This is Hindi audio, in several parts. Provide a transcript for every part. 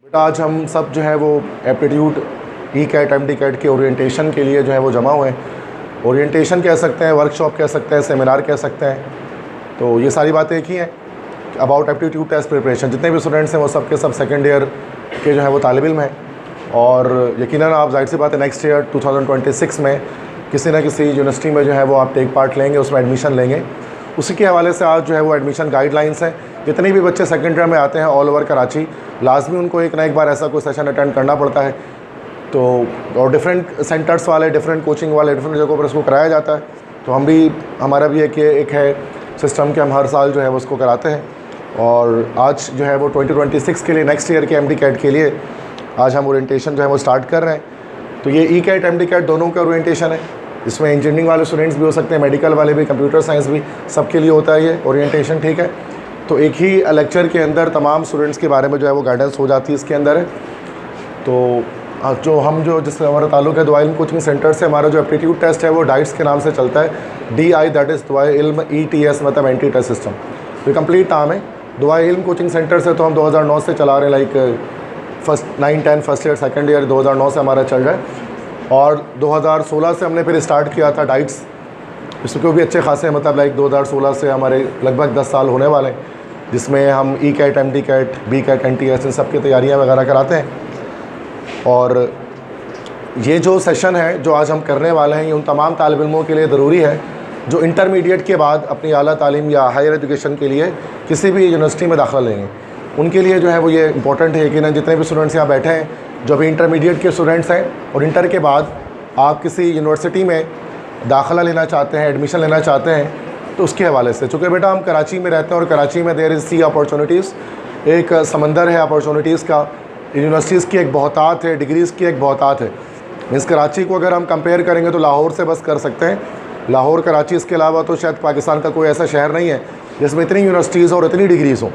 बेटा आज हम सब जो है वो एप्टीट्यूड ई-कैट एम-डी-कैट के ओरिएंटेशन के लिए जो है वो जमा हुए हैं। ओरिएंटेशन कह सकते हैं, वर्कशॉप कह सकते हैं, सेमिनार कह सकते हैं। तो ये सारी बातें एक ही हैं अबाउट एप्टीट्यूड टेस्ट प्रिपरेशन। जितने भी स्टूडेंट्स हैं वो सब के सब सेकेंड ईयर के जो है वो तालिब इल्म हैं और यकीनन आप जाहिर सी बात है नेक्स्ट ईयर 2026 में किसी न किसी यूनिवर्सिटी में जो है वो आप टेक पार्ट लेंगे, उसमें एडमिशन लेंगे। उसी के हवाले से आज जो है वो एडमिशन गाइडलाइंस हैं। जितने भी बच्चे सेकेंड ईयर में आते हैं ऑल ओवर कराची, लाजमी उनको एक ना एक बार ऐसा कोई सेशन अटेंड करना पड़ता है। तो और डिफरेंट सेंटर्स वाले, डिफरेंट कोचिंग वाले, डिफरेंट जगहों पर इसको कराया जाता है। तो हमारा भी एक है सिस्टम कि हम हर साल जो है वो उसको कराते हैं। और आज जो है वो 2026 के लिए नेक्स्ट ईयर के एम-डी-कैट के लिए आज हम ओरिएंटेशन जो है वो स्टार्ट कर रहे हैं। तो ये ई-कैट एम-डी-कैट दोनों का ओरिएंटेशन है। इसमें इंजीनियरिंग वाले स्टूडेंट्स भी हो सकते हैं, मेडिकल वाले भी, कंप्यूटर साइंस भी, सबके लिए होता है ये ओरिएंटेशन, ठीक है। तो एक ही लेक्चर के अंदर तमाम स्टूडेंट्स के बारे में जो है वो गाइडेंस हो जाती है इसके अंदर है। तो जिससे हमारा ताल्लुक़ है दुआ इल्म कोचिंग सेंटर से, हमारा जो एप्टीट्यूड टेस्ट है वो डाइट्स के नाम से चलता है। DI दैट इज़ दुआ इल्म ETS मतलब एंटी टेस्ट सिस्टम। तो कंप्लीट नाम है दुआ इल्म कोचिंग सेंटर से। तो हम 2009 से चला रहे हैं, like first 9, 10 first year, second year 2009 से हमारा चल रहा है। और 2016 से हमने फिर स्टार्ट किया था डाइट्स। इसको भी अच्छे खासे मतलब लाइक 2016 से हमारे लगभग 10 साल होने वाले हैं, जिसमें हम ई-कैट एम-डी-कैट B-कैट NTS इन सब की तैयारियां वगैरह कराते हैं। और ये जो सेशन है जो आज हम करने वाले हैं ये उन तमाम तालिब इल्मों के लिए ज़रूरी है जो इंटरमीडिएट के बाद अपनी आला तालीम या हायर एजुकेशन के लिए किसी भी यूनिवर्सिटी में दाखिला लेंगे। उनके लिए जो है वो ये इंपॉर्टेंट है कि ना जितने भी स्टूडेंट्स यहाँ बैठे हैं जो अभी इंटरमीडिएट के स्टूडेंट्स हैं और इंटर के बाद आप किसी यूनिवर्सिटी में दाखिला लेना चाहते हैं, एडमिशन लेना चाहते हैं, तो उसके हवाले से, चूँकि बेटा हम कराची में रहते हैं और कराची में देयर इज़ सी अपॉर्चुनिटीज़, एक समंदर है अपॉर्चुनिटीज़ का। यूनिवर्सिटीज़ की एक बहुतात है, डिग्रीज़ की एक बहुतात है। मीन्स कराची को अगर हम कंपेयर करेंगे तो लाहौर से बस कर सकते हैं। लाहौर, कराची, इसके अलावा तो शायद पाकिस्तान का कोई ऐसा शहर नहीं है जिसमें इतनी यूनिवर्सिटीज़ और इतनी डिग्रीज़ हों।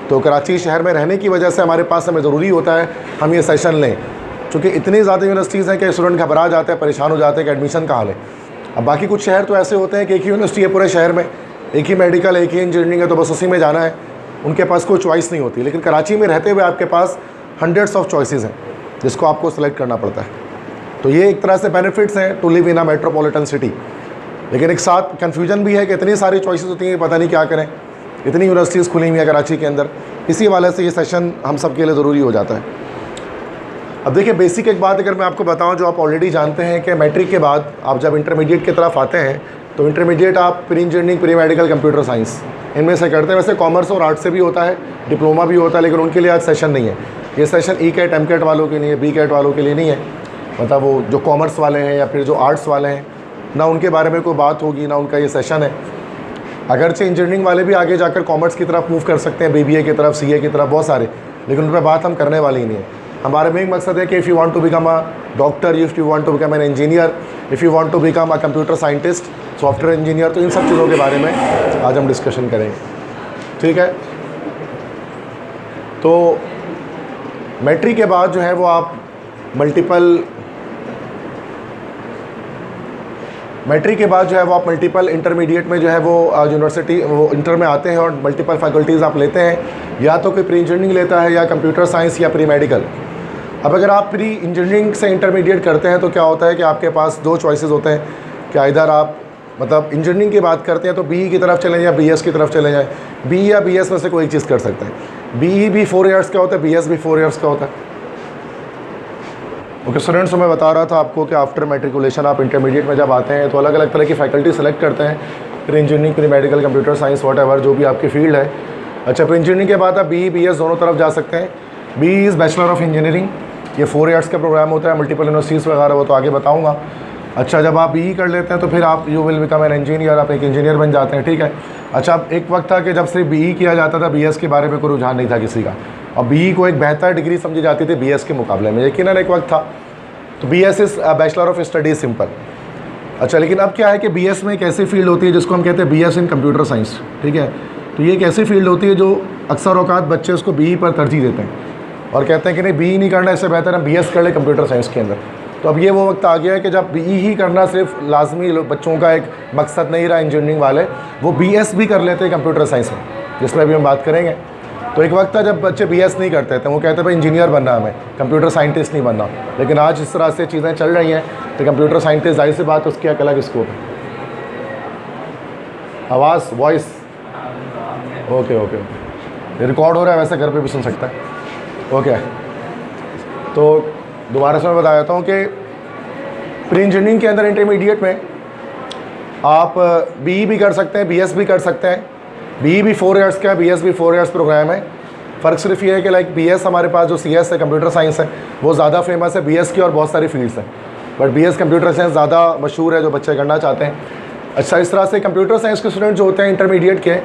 तो कराची शहर में रहने की वजह से हमारे पास हमें ज़रूरी होता है हम ये सेशन लें, क्योंकि इतनी ज़्यादा यूनिवर्सिटीज़ हैं कि स्टूडेंट घबरा जाते हैं, परेशान हो जाते हैं कि एडमिशन कहाँ लें। अब बाकी कुछ शहर तो ऐसे होते हैं कि एक ही यूनिवर्सिटी है पूरे शहर में, एक ही मेडिकल, एक ही इंजीनियरिंग है, तो बस उसी में जाना है, उनके पास कोई चॉइस नहीं होती। लेकिन कराची में रहते हुए आपके पास हंड्रेड्स ऑफ चॉइसेस हैं जिसको आपको सेलेक्ट करना पड़ता है। तो ये एक तरह से बेनिफिट्स हैं to live in a metropolitan city. लेकिन एक साथ कन्फ्यूजन भी है कि इतनी सारी चॉइसेस होती हैं, पता नहीं क्या करें, इतनी यूनिवर्सिटीज़ खुली हुई है कराची के अंदर। इसी वाले से ये सेशन हम सब के लिए ज़रूरी हो जाता है। अब देखिए बेसिक एक बात अगर मैं आपको बताऊं जो आप ऑलरेडी जानते हैं कि मैट्रिक के बाद आप जब इंटरमीडिएट की तरफ आते हैं तो इंटरमीडिएट आप pre engineering, pre medical, computer science इनमें से करते हैं। वैसे कॉमर्स और आर्ट्स से भी होता है, डिप्लोमा भी होता है, लेकिन उनके लिए आज सेशन नहीं है। ये सेशन ई-कैट एम-कैट वालों के लिए, B-कैट वालों के लिए नहीं है। मतलब वो जो कॉमर्स वाले हैं या फिर जो आर्ट्स वाले हैं, ना उनके बारे में कोई बात होगी, ना उनका ये सेशन है। अगरचे इंजीनियरिंग वाले भी आगे जाकर कॉमर्स की तरफ मूव कर सकते हैं, BBA की तरफ, CA की तरफ, बहुत सारे, लेकिन उन पर बात हम करने वाली ही नहीं है। हमारे में एक मकसद है कि if you want to become a doctor, if you want to become an engineer, if you want to become a computer scientist, software engineer, तो इन सब चीज़ों के बारे में आज हम डिस्कशन करेंगे, ठीक है। तो मैट्रिक के बाद जो है वो आप मल्टीपल इंटरमीडिएट में जो है वो यूनिवर्सिटी वो इंटर में आते हैं और मल्टीपल फैकल्टीज़ आप लेते हैं, या तो कोई प्री इंजीनियरिंग लेता है या कंप्यूटर साइंस या प्री मेडिकल। अब अगर आप प्री इंजीनियरिंग से इंटरमीडिएट करते हैं तो क्या होता है कि आपके पास दो चॉइसेस होते हैं कि इधर आप मतलब इंजीनियरिंग की बात करते हैं तो BE की तरफ चले जाएँ, BS की तरफ चले जाएँ। BE या BS में से कोई एक चीज़ कर सकते हैं। BE भी 4 ईयर्स का होता है, BS भी 4 ईयर्स का होता है। ओके स्टूडेंट्स, मैं बता रहा था आपको कि आफ्टर मैट्रिकुलेशन आप इंटरमीडिएट में जब आते हैं तो अलग अलग तरह की फैकल्टी सेलेक्ट करते हैं, pre engineering, pre medical, computer science, whatever जो भी आपकी फील्ड है। अच्छा, प्री इंजीनियरिंग के बाद आप BE BS दोनों तरफ जा सकते हैं। BE is bachelor of engineering, ये 4 ईयर्स का प्रोग्राम होता है, मल्टीपल यूनिवर्सिटीज़ वगैरह, वो तो आगे बताऊँगा। अच्छा, जब आप BE कर लेते हैं तो फिर आप you will become an engineer, आप एक इंजीनियर बन जाते हैं, ठीक है। अच्छा, अब एक वक्त था कि जब सिर्फ BE किया जाता था, BS के बारे में कोई रुझान नहीं था किसी का, और BE को एक बेहतर डिग्री समझी जाती थी BS के मुकाबले में, यकीनन एक वक्त था। तो BS is bachelor of studies simple. अच्छा, लेकिन अब क्या है कि BS में एक ऐसी फील्ड होती है जिसको हम कहते हैं BS इन कंप्यूटर साइंस, ठीक है। तो ये एक ऐसी फील्ड होती है जो अक्सर औकात बच्चे उसको BE पर तरजीह देते हैं और कहते हैं कि नहीं BE नहीं करना, इससे बेहतर हम BS कर ले कंप्यूटर साइंस के अंदर। तो अब ये वो वक्त आ गया है कि जब BE ही करना सिर्फ लाजमी बच्चों का एक मकसद नहीं रहा, इंजीनियरिंग वाले वो BS भी कर लेते हैं कंप्यूटर साइंस में, जिसमें अभी हम बात करेंगे। तो एक वक्त था जब बच्चे BS नहीं करते थे, वो कहते भाई इंजीनियर बनना है, हमें कंप्यूटर साइंटिस्ट नहीं बनना। लेकिन आज इस तरह से चीज़ें चल रही हैं तो कंप्यूटर साइंटिस्ट जाहिर सी बात उसकी एक अलग स्कोप है। आवाज़ voice okay okay okay record हो रहा है, वैसे घर पे भी सुन सकता है। ओके, तो दोबारा से मैं बता देता हूँ कि प्री इंजीनियरिंग के अंदर इंटरमीडिएट में आप BE भी कर सकते हैं, BS भी कर सकते हैं। BE भी 4 ईयर्स का है, BS भी 4 ईयर्स प्रोग्राम है। फ़र्क सिर्फ ये है कि लाइक BS हमारे पास जो CS है, कंप्यूटर साइंस है, वो ज़्यादा फेमस है BS की और बहुत सारी फील्ड्स हैं, बट BS कंप्यूटर साइंस ज़्यादा मशहूर है जो बच्चे करना चाहते हैं। अच्छा, इस तरह से कंप्यूटर साइंस के स्टूडेंट जो होते हैं इंटरमीडिएट के,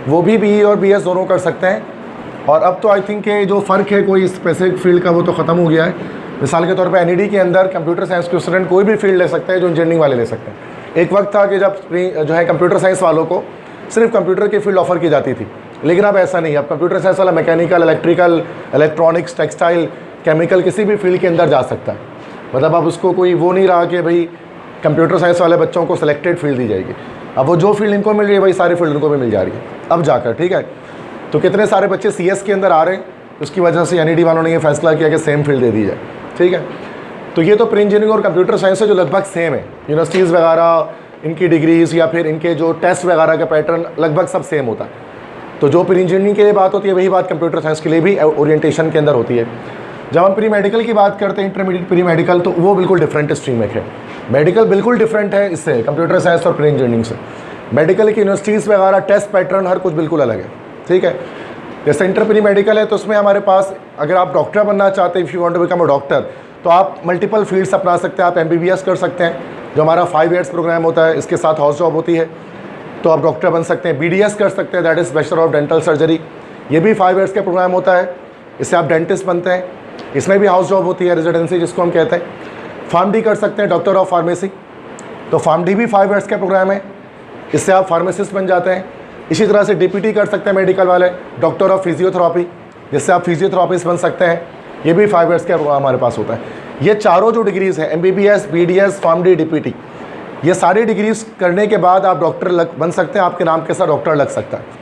वो भी BE और BS दोनों कर सकते हैं। और अब तो आई थिंक कि जो फ़र्क है कोई स्पेसिफिक फील्ड का वो तो ख़त्म हो गया है। मिसाल के तौर पे NED के अंदर कंप्यूटर साइंस के स्टूडेंट कोई भी फील्ड ले सकते हैं जो इंजीनियरिंग वाले ले सकते हैं। एक वक्त था कि जब जो है कंप्यूटर साइंस वालों को सिर्फ कंप्यूटर की फील्ड ऑफर की जाती थी, लेकिन अब ऐसा नहीं है। अब कंप्यूटर साइंस वाला mechanical, electrical, electronics, textile, chemical, किसी भी फील्ड के अंदर जा सकता है। मतलब अब उसको कोई वो नहीं रहा कि भाई कंप्यूटर साइंस वाले बच्चों को सिलेक्टेड फील्ड दी जाएगी। अब वो जो फील्ड इनको मिल रही है वही सारी फील्ड उनको भी मिल जा रही है अब जाकर, ठीक है। तो कितने सारे बच्चे CS के अंदर आ रहे हैं, उसकी वजह से NED वालों ने ये फैसला किया कि सेम फील्ड दे दी जाए, ठीक है। तो ये तो प्री इंजीनियरिंग और कंप्यूटर साइंस है जो लगभग सेम है। यूनिवर्सिटीज़ वगैरह, इनकी डिग्रीज़ या फिर इनके जो टेस्ट वगैरह का पैटर्न लगभग सब सेम होता है। तो जो प्री इंजीनियरिंग के लिए बात होती है वही बात कंप्यूटर साइंस के लिए भी ओरिएंटेशन के अंदर होती है। जब हम प्री मेडिकल की बात करते हैं, इंटरमीडिएट प्री मेडिकल, तो वो बिल्कुल डिफरेंट स्ट्रीम है। मेडिकल बिल्कुल डिफरेंट है इससे, कंप्यूटर साइंस और प्री इंजीनियरिंग से। मेडिकल की यूनिवर्सिटीज़ वगैरह, टेस्ट पैटर्न, हर कुछ बिल्कुल अलग है, ठीक है। जैसे इंटर प्री मेडिकल है तो उसमें हमारे पास, अगर आप डॉक्टर बनना चाहते हैं, if you want to become a doctor, तो आप मल्टीपल फील्ड्स अपना सकते हैं। आप MBBS कर सकते हैं जो हमारा 5 ईयर्स प्रोग्राम होता है, इसके साथ हाउस जॉब होती है, तो आप डॉक्टर बन सकते हैं। BDS कर सकते हैं, that is bachelor of dental surgery, ये भी 5 ईयर्स का प्रोग्राम होता है, इससे आप डेंटिस्ट बनते हैं। इसमें भी हाउस जॉब होती है, रेजिडेंसी जिसको हम कहते हैं। PharmD कर सकते हैं, डॉक्टर ऑफ फार्मेसी, तो PharmD भी 5 ईयर्स का प्रोग्राम है, इससे आप फार्मासिस्ट बन जाते हैं। इसी तरह से DPT कर सकते हैं मेडिकल वाले, डॉक्टर ऑफ फिजियोथेरापी, जिससे आप फिजियोथेरापिस्ट बन सकते हैं, ये भी 5 ईयर्स का प्रोग्राम हमारे पास होता है। ये चारों जो डिग्रीज़ हैं, MBBS, BDS, PharmD, DPT, ये सारी डिग्रीज़ करने के बाद आप डॉक्टर बन सकते हैं, आपके नाम के साथ डॉक्टर लग सकता है।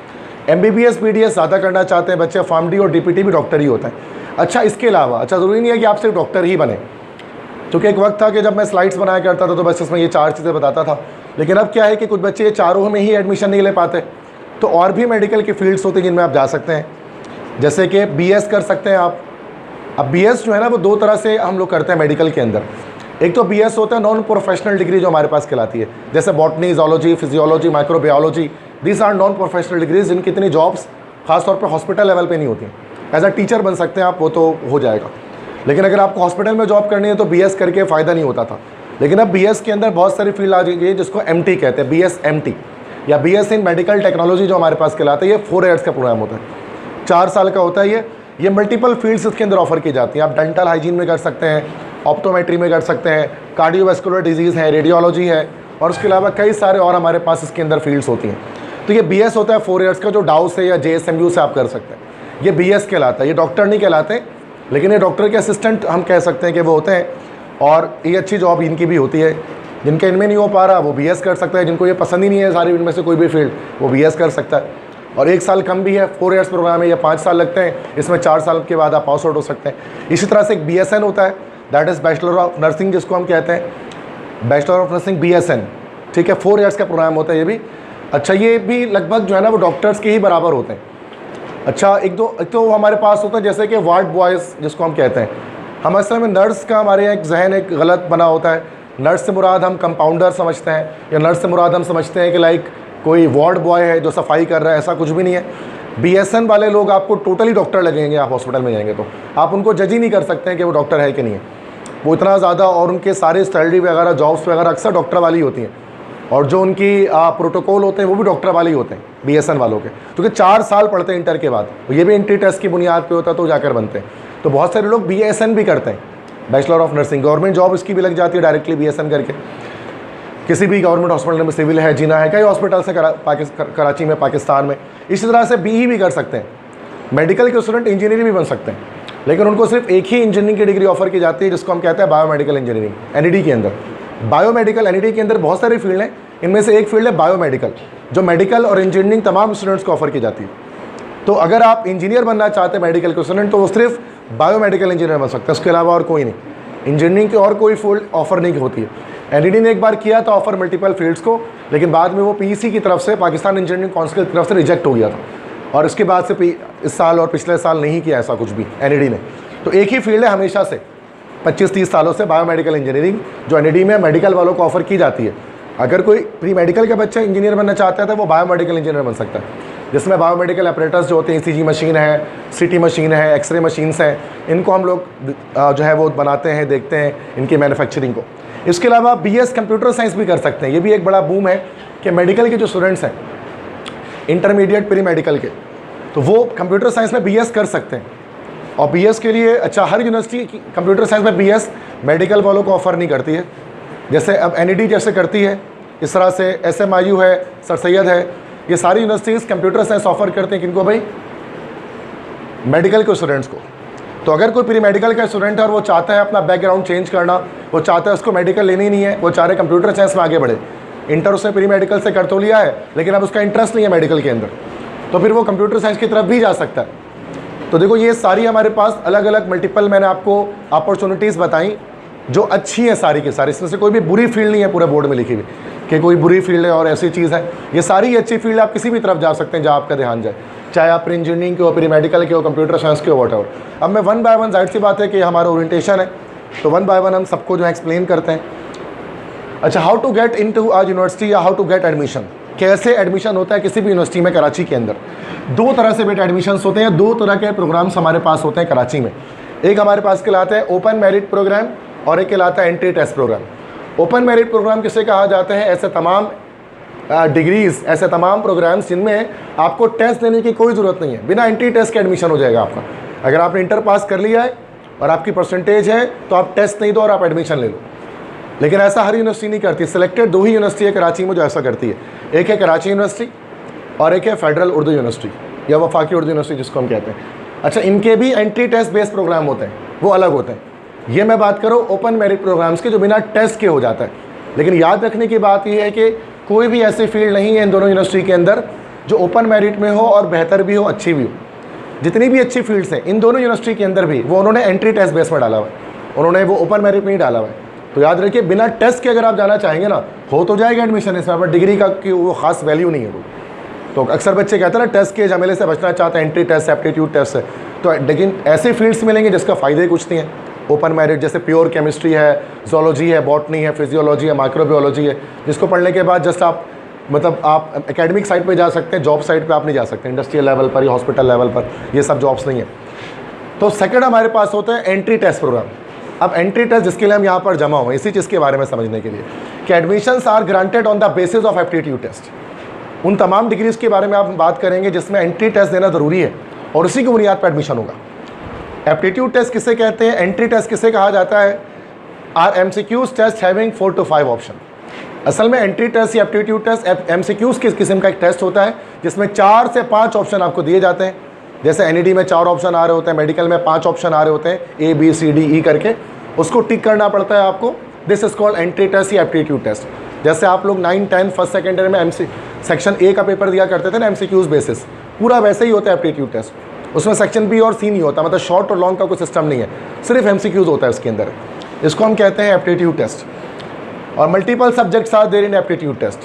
MBBS, BDS ज़्यादा करना चाहते हैं बच्चे, PharmD और DPT भी डॉक्टर ही होता है। अच्छा, इसके अलावा ज़रूरी नहीं है कि आप सिर्फ डॉक्टर ही बने, क्योंकि एक वक्त था कि जब मैं स्लाइड्स बनाया करता था तो बस इसमें ये 4 चीज़ें बताता था। लेकिन अब क्या है कि कुछ बच्चे ये चारों में ही एडमिशन नहीं ले पाते, तो और भी मेडिकल की फील्ड्स होती हैं जिनमें आप जा सकते हैं। जैसे कि BS कर सकते हैं आप। अब BS जो है ना, वो 2 तरह से हम लोग करते हैं मेडिकल के अंदर। एक तो BS होता है नॉन प्रोफेशनल डिग्री जो हमारे पास कहलाती है, जैसे botany, zoology, physiology, microbiology, these are non professional degrees, जिनकी इतनी जॉब्स खासतौर पे हॉस्पिटल लेवल पे नहीं होती हैं। एज अ टीचर बन सकते हैं आप, वो तो हो जाएगा, लेकिन अगर आपको हॉस्पिटल में जॉब करनी है तो BS करके फ़ायदा नहीं होता था। लेकिन अब BS के अंदर बहुत सारी फील्ड आ गई है जिसको MT कहते हैं, BS MT या BS इन मेडिकल टेक्नोलॉजी जो हमारे पास कहलाता है। ये 4 ईयर्स का प्रोग्राम होता है, 4 साल का होता है। ये मल्टीपल फील्ड्स इसके अंदर ऑफर की जाती हैं। आप डेंटल हाइजीन में कर सकते हैं, ऑप्टोमेट्री में कर सकते हैं, कार्डियोवैस्कुलर डिजीज़ है, रेडियोलॉजी है, और उसके अलावा कई सारे और हमारे पास इसके अंदर फील्ड्स होती हैं। तो ये BS होता है 4 ईयर्स का, जो डाउ से या JSMU से आप कर सकते हैं। ये BS कहलाता है। ये डॉक्टर नहीं कहलाते, लेकिन ये डॉक्टर के असिस्टेंट हम कह सकते हैं कि वो होते हैं, और ये अच्छी जॉब इनकी भी होती है। जिनके इनमें नहीं हो पा रहा वो BS कर सकता है, जिनको ये पसंद ही नहीं है सारी इनमें से कोई भी फील्ड, वो BS कर सकता है। और 1 साल कम भी है, 4 ईयर्स प्रोग्राम है, या 5 साल लगते हैं, इसमें 4 साल के बाद आप पास आउट हो सकते हैं। इसी तरह से एक BSN होता है, that is bachelor of nursing, जिसको हम कहते हैं बैचलर ऑफ नर्सिंग, BSN, ठीक है। 4 ईयर्स का प्रोग्राम होता है ये भी। अच्छा, ये भी लगभग जो है ना वो डॉक्टर्स के ही बराबर होते हैं। अच्छा, एक तो हमारे पास होता है जैसे कि वार्ड बॉयज़ जिसको हम कहते हैं। हम असल में नर्स का हमारे यहाँ एक जहन एक गलत बना होता है। नर्स से मुराद हम कंपाउंडर समझते हैं, या नर्स से मुराद हम समझते हैं कि लाइक कोई वार्ड बॉय है जो सफाई कर रहा है, ऐसा कुछ भी नहीं है। BSN वाले लोग आपको टोटली डॉक्टर लगेंगे, आप हॉस्पिटल में जाएंगे तो आप उनको जज ही नहीं कर सकते हैं कि वो डॉक्टर है कि नहीं है। वो इतना ज़्यादा, और उनके सारे सैलरी वगैरह, जॉब्स वगैरह अक्सर डॉक्टर वाली होती हैं, और जो उनकी प्रोटोकॉल होते हैं वो भी डॉक्टर वाले ही होते हैं BSN वालों के, क्योंकि 4 साल पढ़ते हैं इंटर के बाद। ये भी एंट्री टेस्ट की बुनियाद पे होता है, तो जाकर बनते हैं। तो बहुत सारे लोग BSN भी करते हैं, bachelor of nursing. Government job इसकी भी लग जाती है डायरेक्टली BSN करके। किसी भी गवर्नमेंट हॉस्पिटल में, सिविल है, जीना है, कई हॉस्पिटल से कराची में, पाकिस्तान में। इसी तरह से BE भी कर सकते हैं। मेडिकल के स्टूडेंट इंजीनियरिंग भी बन सकते हैं, लेकिन उनको सिर्फ एक ही इंजीनियरिंग की डिग्री ऑफर की जाती है, जिसको हम कहते हैं बायोमेडिकल इंजीनियरिंग, NED के अंदर। बायोमेडिकल NED के अंदर बहुत सारी फील्ड हैं, इनमें से एक फील्ड है बायोमेडिकल, जो मेडिकल और इंजीनियरिंग तमाम स्टूडेंट्स को ऑफर की जाती है। तो अगर आप इंजीनियर बनना चाहते हैं मेडिकल के स्टूडेंट, तो वो सिर्फ बायोमेडिकल इंजीनियर बन सकता है, उसके अलावा और कोई नहीं। इंजीनियरिंग की और कोई फील्ड ऑफर नहीं होती है। एनईडी ने एक बार किया था ऑफर मल्टीपल फील्ड्स को, लेकिन बाद में वो पीईसी की तरफ से, पाकिस्तान इंजीनियरिंग काउंसिल की तरफ से रिजेक्ट हो गया था, और इसके बाद से इस साल और पिछले साल नहीं किया ऐसा कुछ भी एनईडी ने। तो एक ही फील्ड है हमेशा से 25-30 सालों से, बायोमेडिकल इंजीनियरिंग, जो एनईडी में मेडिकल वालों को ऑफर की जाती है। अगर कोई प्री मेडिकल के बच्चे इंजीनियर बनना चाहता है तो वो बायोमेडिकल इंजीनियर बन सकता है, जिसमें बायोमेडिकल ऑपरेटर्स जो होते हैं, ईसीजी मशीन है, सीटी मशीन है, एक्सरे मशीन्स हैं, इनको हम लोग जो है वो बनाते हैं, देखते हैं इनकी मैन्युफैक्चरिंग को। इसके अलावा बीएस कंप्यूटर साइंस भी कर सकते हैं। ये भी एक बड़ा बूम है कि मेडिकल के जो स्टूडेंट्स हैं, इंटरमीडिएट प्री मेडिकल के, तो वो कंप्यूटर साइंस में बीएस कर सकते हैं। और बीएस के लिए अच्छा, हर यूनिवर्सिटी कंप्यूटर साइंस में बीएस मेडिकल वालों को ऑफ़र नहीं करती है। जैसे अब एनईडी जैसे करती है, इस तरह से एसएमआईयू है, सर सैयद है, ये सारी यूनिवर्सिटीज़ कंप्यूटर साइंस ऑफ़र करते हैं। किनको भाई? मेडिकल के स्टूडेंट्स को। तो अगर कोई प्री मेडिकल का स्टूडेंट है और वो चाहता है अपना बैकग्राउंड चेंज करना, वो चाहता है उसको मेडिकल लेनी ही नहीं है, वो चाह रहे कंप्यूटर साइंस में आगे बढ़े, इंटर उसने प्री मेडिकल से कर तो लिया है, लेकिन अब उसका इंटरेस्ट नहीं है मेडिकल के अंदर, तो फिर वो कंप्यूटर साइंस की तरफ भी जा सकता है। तो देखो, ये सारी हमारे पास अलग अलग मल्टीपल मैंने आपको अपॉर्चुनिटीज़ बताई जो अच्छी हैं सारी के सारी। इसमें से कोई भी बुरी फील्ड नहीं है पूरे बोर्ड में लिखी हुई कि कोई बुरी फील्ड है और ऐसी चीज़ है। ये सारी अच्छी फील्ड, आप किसी भी तरफ जा सकते हैं जहाँ आपका ध्यान जाए, चाहे आप इंजीनियरिंग के हो, प्री मेडिकल के हो, कंप्यूटर साइंस के हो, वॉट एवर। अब मैं वन बाय वन, जाहिर सी बात है कि हमारा ओरिएंटेशन है, तो वन बाय वन हम सबको जो है एक्सप्लेन करते हैं। अच्छा, how to get into a university या हाउ टू गेट एडमिशन, कैसे एडमिशन होता है किसी भी यूनिवर्सिटी में कराची के अंदर। दो तरह से बेटा एडमिशन्स होते हैं, दो तरह के प्रोग्राम्स हमारे पास होते हैं कराची में। एक हमारे पास कहलाता है ओपन मेरिट प्रोग्राम और एक कहलाता है entry test programme. Open merit programme किसे कहा जाता है? ऐसे तमाम डिग्रीज़, ऐसे तमाम प्रोग्राम्स जिनमें आपको टेस्ट देने की कोई ज़रूरत नहीं है, बिना एंट्री टेस्ट के एडमिशन हो जाएगा आपका। अगर आपने इंटर पास कर लिया है और आपकी परसेंटेज है तो आप टेस्ट नहीं दो और आप एडमिशन ले लो। लेकिन ऐसा हर यूनिवर्सिटी नहीं करती। सिलेक्टेड दो ही यूनिवर्सिटी है कराची में जो ऐसा करती है, एक है कराची यूनिवर्सिटी और एक है फेडरल उर्दू यूनिवर्सिटी या वफाकी उर्दू यूनिवर्सिटी जिसको हम कहते हैं। अच्छा, इनके भी एंट्री टेस्ट बेस्ड प्रोग्राम होते हैं, वो अलग होते हैं। ये मैं बात करूँ ओपन मेरिट प्रोग्राम्स की जो बिना टेस्ट के हो जाता है। लेकिन याद रखने की बात यह है कि कोई भी ऐसी फील्ड नहीं है इन दोनों यूनिवर्सिटी के अंदर जो ओपन मेरिट में हो और बेहतर भी हो, अच्छी भी हो। जितनी भी अच्छी फील्ड्स हैं इन दोनों यूनिवर्सिटी के अंदर भी, वो उन्होंने एंट्री टेस्ट बेस में डाला हुआ है, उन्होंने वो ओपन मेरिट में ही डाला हुआ है। तो याद रखिए, बिना टेस्ट के अगर आप जाना चाहेंगे ना, हो तो जाएगा एडमिशन इसमें, पर डिग्री का की वो खास वैल्यू नहीं है वो। तो अक्सर बच्चे कहते हैं ना टेस्ट के झमेले से बचना चाहते हैं, एंट्री टेस्ट, एप्टीट्यूड टेस्ट से। तो लेकिन ऐसे फील्ड्स मिलेंगे जिसका फ़ायदे कुछ नहीं है। ओपन मेरिट जैसे प्योर केमिस्ट्री है, जोलॉजी है, बॉटनी है, फिजियोलॉजी है, माइक्रोबायोलॉजी है, जिसको पढ़ने के बाद जस्ट आप मतलब आप एकेडमिक साइड पे जा सकते हैं, जॉब साइड पे आप नहीं जा सकते, इंडस्ट्रियल लेवल पर या हॉस्पिटल लेवल पर ये सब जॉब्स नहीं है। तो सेकंड हमारे पास होता है एंट्री टेस्ट प्रोग्राम। अब एंट्री टेस्ट जिसके लिए हम यहाँ पर जमा हुए इसी चीज़ के बारे में समझने के लिए कि admissions are granted on the basis of aptitude test. उन तमाम डिग्रीज़ के बारे में आप बात करेंगे जिसमें एंट्री टेस्ट देना ज़रूरी है और उसी की बुनियाद पर एडमिशन होगा। एप्टीट्यूड टेस्ट किसे कहते हैं, एंट्री टेस्ट किसे कहा जाता है? Are MCQs test having 4 to 5 option. असल में एंट्री टेस्ट या एप्टीट्यूड टेस्ट MCQs किस किस्म का एक टेस्ट होता है जिसमें 4 से 5 ऑप्शन आपको दिए जाते हैं। जैसे एनईडी में 4 ऑप्शन आ रहे होते हैं, मेडिकल में 5 ऑप्शन आ रहे होते हैं, A B C D E करके, उसको टिक करना पड़ता है आपको। This is called entry test या एप्टीट्यूड टेस्ट। जैसे आप लोग 9, 10 फर्स्ट सेकेंडरी में सेक्शन A का पेपर दिया करते थे ना MCQs बेसिस, पूरा वैसे ही होता है एप्टीट्यूड टेस्ट। उसमें सेक्शन B और C नहीं होता, मतलब शॉर्ट और लॉन्ग का कोई सिस्टम नहीं है, सिर्फ MCQs होता है उसके अंदर। इसको हम कहते हैं एप्टीट्यूड टेस्ट। और multiple subjects are there in aptitude test.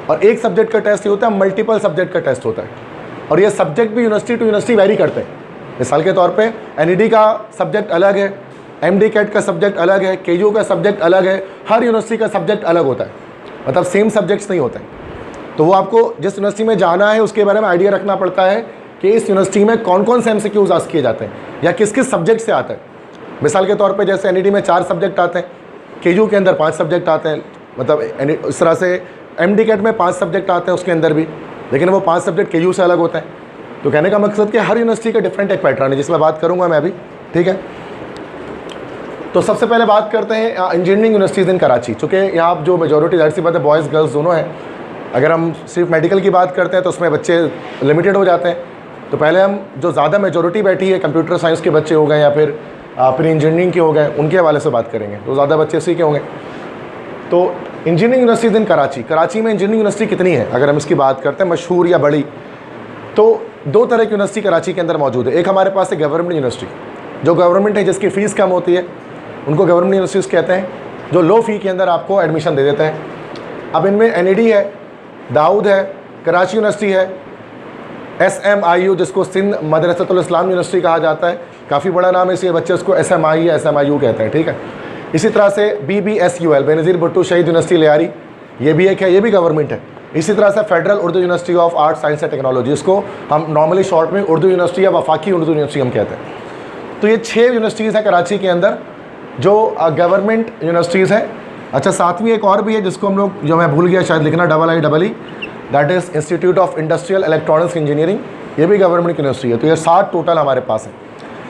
और एक सब्जेक्ट का टेस्ट ये होता है, मल्टीपल सब्जेक्ट का टेस्ट होता है। और ये सब्जेक्ट भी यूनिवर्सिटी टू यूनिवर्सिटी वेरी करते हैं। मिसाल के तौर पे एनईडी का सब्जेक्ट अलग है, MD कैट का सब्जेक्ट अलग है, KU का सब्जेक्ट अलग है, हर यूनिवर्सिटी का सब्जेक्ट अलग होता है, मतलब सेम सब्जेक्ट्स नहीं होते हैं। तो वो आपको जिस यूनिवर्सिटी में जाना है उसके बारे में आइडिया रखना पड़ता है कि इस यूनिवर्सिटी में कौन कौन से MCQs आस्क किए जाते हैं या किस किस सब्जेक्ट से आता है। मिसाल के तौर पे जैसे एनईडी में 4 सब्जेक्ट आते हैं, KU के अंदर 5 सब्जेक्ट आते हैं, मतलब इस तरह से MD कैट में 5 सब्जेक्ट आते हैं उसके अंदर भी, लेकिन वो 5 सब्जेक्ट KU से अलग होता है। तो कहने का मकसद कि हर यूनिवर्सिटी का डिफरेंट एक पैटर्न है जिसमें बात करूँगा मैं अभी, ठीक है। तो सबसे पहले बात करते हैं इंजीनियरिंग यूनिवर्सिटीज़ इन कराची। चूँकि यहाँ जो मेजॉरिटी जाहिर सी बात है बॉयज़ गर्ल्स दोनों हैं। अगर हम सिर्फ मेडिकल की बात करते हैं तो उसमें बच्चे लिमिटेड हो जाते हैं। तो पहले हम जो ज़्यादा मेजॉरिटी बैठी है, कंप्यूटर साइंस के बच्चे हो गए या फिर इंजीनियरिंग के हो गए, उनके हवाले से बात करेंगे। तो ज़्यादा बच्चे इसी के होंगे। तो इंजीनियरिंग यूनिवर्सिटीज़ इन कराची में इंजीनियरिंग यूनिवर्सिटी कितनी है अगर हम इसकी बात करते हैं, मशहूर या बड़ी, तो दो तरह की यूनिवर्सिटी कराची के अंदर मौजूद है। एक हमारे पास है गवर्नमेंट यूनिवर्सिटी, जो गवर्नमेंट है, जिसकी फ़ीस कम होती है, उनको गवर्नमेंट यूनिवर्सिटीज़ कहते हैं, जो लो फ़ी के अंदर आपको एडमिशन दे देते हैं। अब इनमें NAD है, दाऊद है, कराची यूनिवर्सिटी है, SMIU जिसको सिंध मदरसतुल इस्लाम यूनिवर्सिटी कहा जाता है, काफ़ी बड़ा नाम है, इसलिए बच्चे उसको SMI या SMIU कहते हैं, ठीक है। इसी तरह से BBSUL बेनज़ीर भुट्टो शहीद यूनिवर्सिटी लियारी, ये भी एक है, ये भी गवर्नमेंट है। इसी तरह से federal Urdu university of art science and technology, इसको हम नॉर्मली शॉर्ट में उर्दू यूनिवर्सिटी या वफाकी उर्दू यूनिवर्सिटी हम कहते हैं। तो ये 6 यूनिवर्सिटीज़ हैं कराची के अंदर जो गवर्नमेंट यूनिवर्सिटीज़ हैं। अच्छा, सातवीं एक और भी है जिसको हम लोग, जो मैं भूल गया शायद लिखना, IIEE, that is institute of industrial electronics engineering, ये भी गवर्नमेंट यूनिवर्सिटी है। तो ये 7 टोटल हमारे पास है।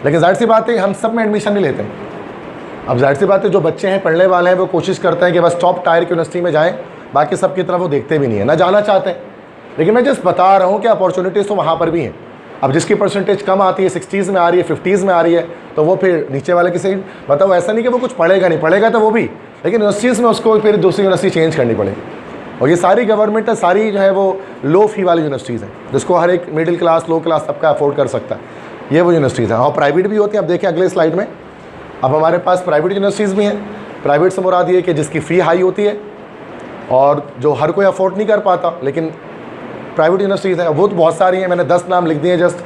लेकिन जाहिर सी बात है हम सब में एडमिशन नहीं लेते। अब जाहिर सी बात है जो बच्चे हैं, पढ़ने वाले हैं, वो कोशिश करते हैं कि बस टॉप टायर की यूनिवर्सिटी में जाएँ, बाकी सब की तरफ वो देखते भी नहीं है, ना जाना चाहते हैं। लेकिन मैं जस्ट बता रहा हूँ कि अपॉर्चुनिटीज़ तो वहाँ पर भी हैं। अब जिसकी परसेंटेज कम आती है, 60s में आ रही है, 50s में आ रही है, तो वो फिर नीचे वाले किसी, मतलब ऐसा नहीं कि वो कुछ पढ़ेगा नहीं, पढ़ेगा तो वो भी, लेकिन यूनिवर्सिटीज़ में उसको फिर दूसरी यूनिवर्सिटी चेंज करनी पड़ेगी। और ये सारी गवर्नमेंट है, सारी जो है वो लो फी वाली यूनिवर्सिटीज़ हैं, जिसको हर एक मिडिल क्लास, लो क्लास सबका अफोर्ड कर सकता है, ये वो यूनिवर्सिटीज़ हैं। और प्राइवेट भी होती हैं। अब देखिए अगले स्लाइड में, अब हमारे पास प्राइवेट यूनिवर्सिटीज़ भी हैं। प्राइवेट से मुराद ये कि जिसकी फ़ी हाई होती है और जो हर कोई अफोर्ड नहीं कर पाता, लेकिन प्राइवेट यूनिवर्सिटीज़ हैं, वो तो बहुत सारी हैं। मैंने 10 नाम लिख दिए जस्ट।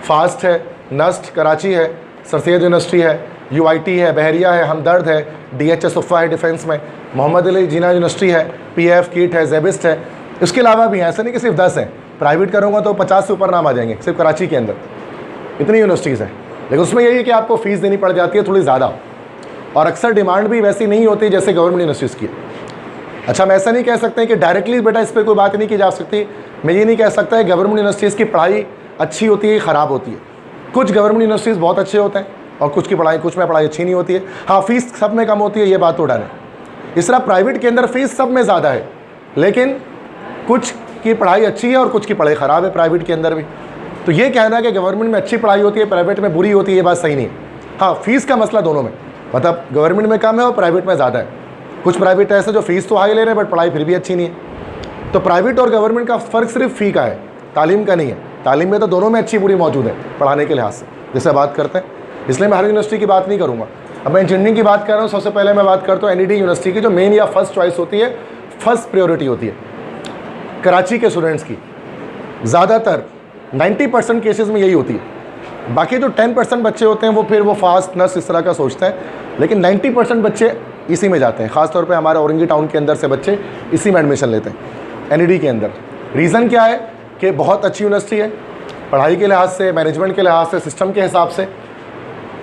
फास्ट है, नस्ट कराची है, सर सैयद यूनिवर्सिटी है, UIT है, बहरिया है, हमदर्द है, DHS उफ़ा है डिफेंस में, मोहम्मद अली जिन्ना यूनिवर्सिटी है, PF किट है, जेबिस्ट है। इसके अलावा भी हैं, ऐसा नहीं कि सिर्फ 10 हैं। प्राइवेट करूँगा तो 50 से ऊपर नाम आ जाएंगे सिर्फ कराची के अंदर, इतनी यूनिवर्सिटीज़ हैं। लेकिन उसमें यही है कि आपको फ़ीस देनी पड़ जाती है थोड़ी ज़्यादा, और अक्सर डिमांड भी वैसी नहीं होती जैसे गवर्नमेंट यूनिवर्सिटीज़ की। अच्छा, हम ऐसा नहीं कह सकते कि डायरेक्टली बेटा इस पर कोई बात नहीं की जा सकती। मैं ये नहीं कह सकता है गवर्नमेंट यूनिवर्सिटीज़ की पढ़ाई अच्छी होती है, ख़राब होती है। कुछ गवर्नमेंट यूनिवर्सिटीज़ बहुत अच्छे होते हैं और कुछ में पढ़ाई अच्छी नहीं होती है। हाँ, फ़ीस सब में कम होती है, ये बात तो डालें। इस तरह प्राइवेट के अंदर फ़ीस सब में ज़्यादा है, लेकिन कुछ की पढ़ाई अच्छी है और कुछ की पढ़ाई ख़राब है प्राइवेट के अंदर भी। तो ये कहना कि गवर्नमेंट में अच्छी पढ़ाई होती है, प्राइवेट में बुरी होती है, ये बात सही नहीं है। हाँ, फ़ीस का मसला दोनों में, मतलब गवर्नमेंट में कम है और प्राइवेट में ज़्यादा है। कुछ प्राइवेट ऐसे जो फ़ीस तो हाई ले रहे हैं बट पढ़ाई फिर भी अच्छी नहीं है। तो प्राइवेट और गवर्नमेंट का फ़र्क सिर्फ फ़ी का है, तालीम का नहीं है। तालीम में तो दोनों में अच्छी बुरी मौजूद है पढ़ाने के लिहाज से, जिससे बात करते हैं। इसलिए मैं हर यूनिवर्सिटी की बात नहीं करूँगा। अब मैं इंजीनियरिंग की बात कर रहा हूँ। सबसे पहले मैं बात करता हूँ NAD यूनिवर्सिटी की, जो मेन या फर्स्ट चॉइस होती है, फर्स्ट प्रायोरिटी होती है कराची के स्टूडेंट्स की। ज़्यादातर 90% केसेस में यही होती है। बाकी जो 10% बच्चे होते हैं वो फिर वो फास्ट, नर्स इस तरह का सोचते हैं, लेकिन 90% बच्चे इसी में जाते हैं। ख़ासतौर पे हमारे औरंगी टाउन के अंदर से बच्चे इसी में एडमिशन लेते हैं, NAD के अंदर। रीज़न क्या है कि बहुत अच्छी यूनिवर्सिटी है पढ़ाई के लिहाज से, मैनेजमेंट के लिहाज से, सिस्टम के हिसाब से,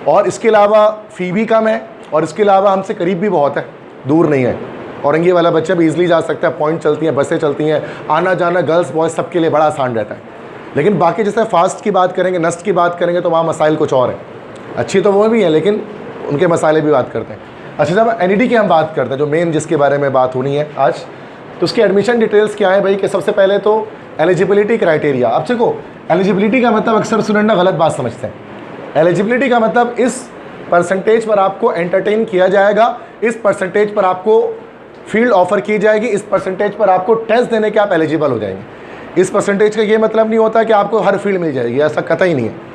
और इसके अलावा फ़ी भी कम है, और इसके अलावा हमसे करीब भी बहुत है, दूर नहीं है। औरंगी वाला बच्चा भी ईज़िली जा सकता है, पॉइंट चलती हैं, बसें चलती हैं, आना जाना गर्ल्स बॉयज़ सबके लिए बड़ा आसान रहता है। लेकिन बाकी जैसे फास्ट की बात करेंगे, नस्ट की बात करेंगे, तो वहाँ मसाइल कुछ और है। अच्छी तो वो भी है, लेकिन उनके मसाइले भी बात करते हैं। अच्छा, जब NAD की हम बात करते हैं, जो मेन जिसके बारे में बात होनी है आज, तो उसकी एडमिशन डिटेल्स क्या है भाई, कि सबसे पहले तो एलिजिबिलिटी क्राइटेरिया। अब देखो, एलिजिबिलिटी का मतलब अक्सर स्टूडेंट ना गलत बात समझते हैं। एलिजिबिलिटी का मतलब इस परसेंटेज पर आपको एंटरटेन किया जाएगा, इस परसेंटेज पर आपको फील्ड ऑफर की जाएगी, इस परसेंटेज पर आपको टेस्ट देने के आप एलिजिबल हो जाएंगे। इस परसेंटेज का ये मतलब नहीं होता कि आपको हर फील्ड मिल जाएगी, ऐसा कतई नहीं है।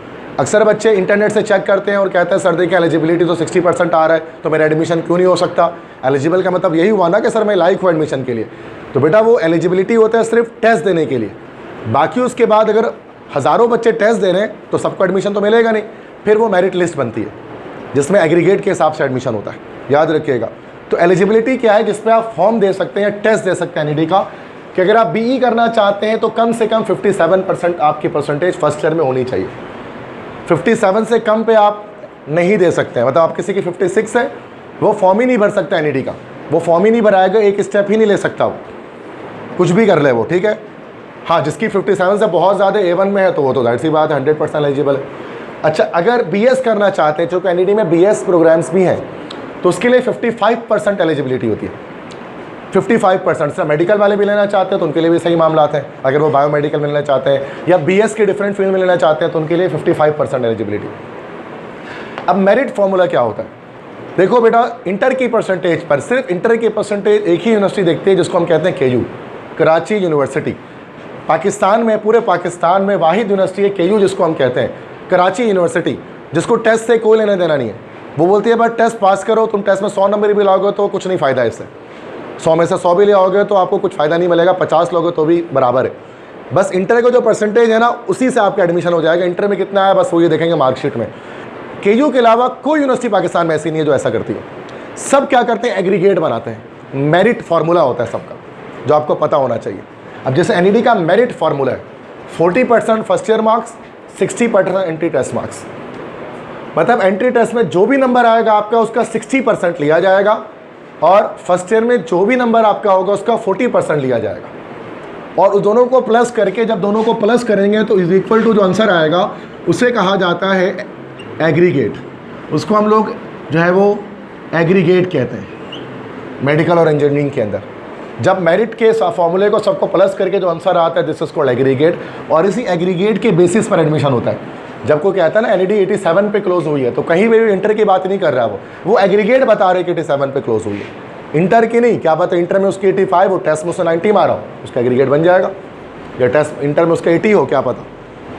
अक्सर बच्चे इंटरनेट से चेक करते हैं और कहते हैं सर देखिए एलिजिबिलिटी तो 60% आ रहा है, तो मेरा एडमिशन क्यों नहीं हो सकता। एलिजिबल का मतलब यही हुआ ना कि सर मैं लायक हूँ एडमिशन के लिए। तो बेटा वो एलिजिबिलिटी होता है सिर्फ टेस्ट देने के लिए। बाकी उसके बाद अगर हज़ारों बच्चे टेस्ट दे रहे हैं तो सबको एडमिशन तो मिलेगा नहीं, फिर वो मेरिट लिस्ट बनती है जिसमें एग्रीगेट के हिसाब से एडमिशन होता है, याद रखिएगा। तो एलिजिबिलिटी क्या है, जिसमें आप फॉर्म दे सकते हैं, टेस्ट दे सकते हैं NAD का, कि अगर आप BE करना चाहते हैं तो कम से कम 57% आपकी परसेंटेज फर्स्ट ईयर में होनी चाहिए। 57 से कम पे आप नहीं दे सकते हैं, मतलब आप किसी की 56 है, वो फॉर्म ही नहीं भर सकता NAD का, वो फॉर्म ही नहीं भराएगा, एक स्टेप ही नहीं ले सकता, वो कुछ भी कर ले वो, ठीक है। हाँ, जिसकी 57 से बहुत ज़्यादा A1 में है तो वो तो जाहिर सी बात है 100% एलिजिबल है। अच्छा, अगर BS करना चाहते हैं, चूँकि NAD में BS प्रोग्राम्स भी हैं, तो उसके लिए 55% एलिजिबिलिटी होती है। 55% से मेडिकल वाले भी लेना चाहते हैं तो उनके लिए भी सही मामला है। अगर वो बायोमेडिकल में लेना चाहते हैं या BS के डिफरेंट फील्ड में लेना चाहते हैं तो उनके लिए 55% एलिजिबिलिटी। अब मेरिट फॉर्मूला क्या होता है, देखो बेटा, इंटर की परसेंटेज पर, सिर्फ इंटर की परसेंटेज एक ही यूनिवर्सिटी देखती है जिसको हम कहते हैं KU, कराची यूनिवर्सिटी। पाकिस्तान में, पूरे पाकिस्तान में वाहिद यूनिवर्सिटी है KU जिसको हम कहते हैं, कराची यूनिवर्सिटी, जिसको टेस्ट से कोई लेना देना नहीं है। वो बोलती है बस टेस्ट पास करो, तुम टेस्ट में 100 नंबर भी लाओगे तो कुछ नहीं फ़ायदा इससे, 100 में से 100 भी ले आओगे तो आपको कुछ फ़ायदा नहीं मिलेगा, 50 लोगे तो भी बराबर है। बस इंटर का जो परसेंटेज है ना, उसी से आपका एडमिशन हो जाएगा। इंटर में कितना है बस वो ये देखेंगे मार्कशीट में। KU के अलावा कोई यूनिवर्सिटी पाकिस्तान में ऐसी नहीं है जो ऐसा करती है। सब क्या करते हैं, एग्रीगेट बनाते हैं, मेरिट फार्मूला होता है सबका, जो आपको पता होना चाहिए। अब जैसे NED का मेरिट फार्मूला है 40% first year marks, 60% entry test marks. मतलब एंट्री टेस्ट में जो भी नंबर आएगा आपका उसका 60% लिया जाएगा, और फर्स्ट ईयर में जो भी नंबर आपका होगा उसका 40% लिया जाएगा। और उस दोनों को प्लस करके, जब दोनों को प्लस करेंगे तो इज इक्वल टू जो आंसर आएगा उसे कहा जाता है एग्रीगेट। उसको हम लोग जो है वो एग्रीगेट कहते हैं मेडिकल और इंजीनियरिंग के अंदर। जब मेरिट के फॉर्मूले को सबको प्लस करके जो आंसर आता है दिस इज कॉल्ड एग्रीगेट, और इसी एग्रीगेट के बेसिस पर एडमिशन होता है। जब कोई कहता है ना NED 87 पे क्लोज हुई है, तो कहीं भी इंटर की बात नहीं कर रहा, वो एग्रीगेट बता रहे कि 87 पे क्लोज हुई है, इंटर की नहीं। क्या पता इंटर में उसकी 85 हो, टेस्ट में उसने 90 मारा हो, उसका एग्रीगेट बन जाएगा, या टेस्ट इंटर में उसका 80 हो, क्या पता।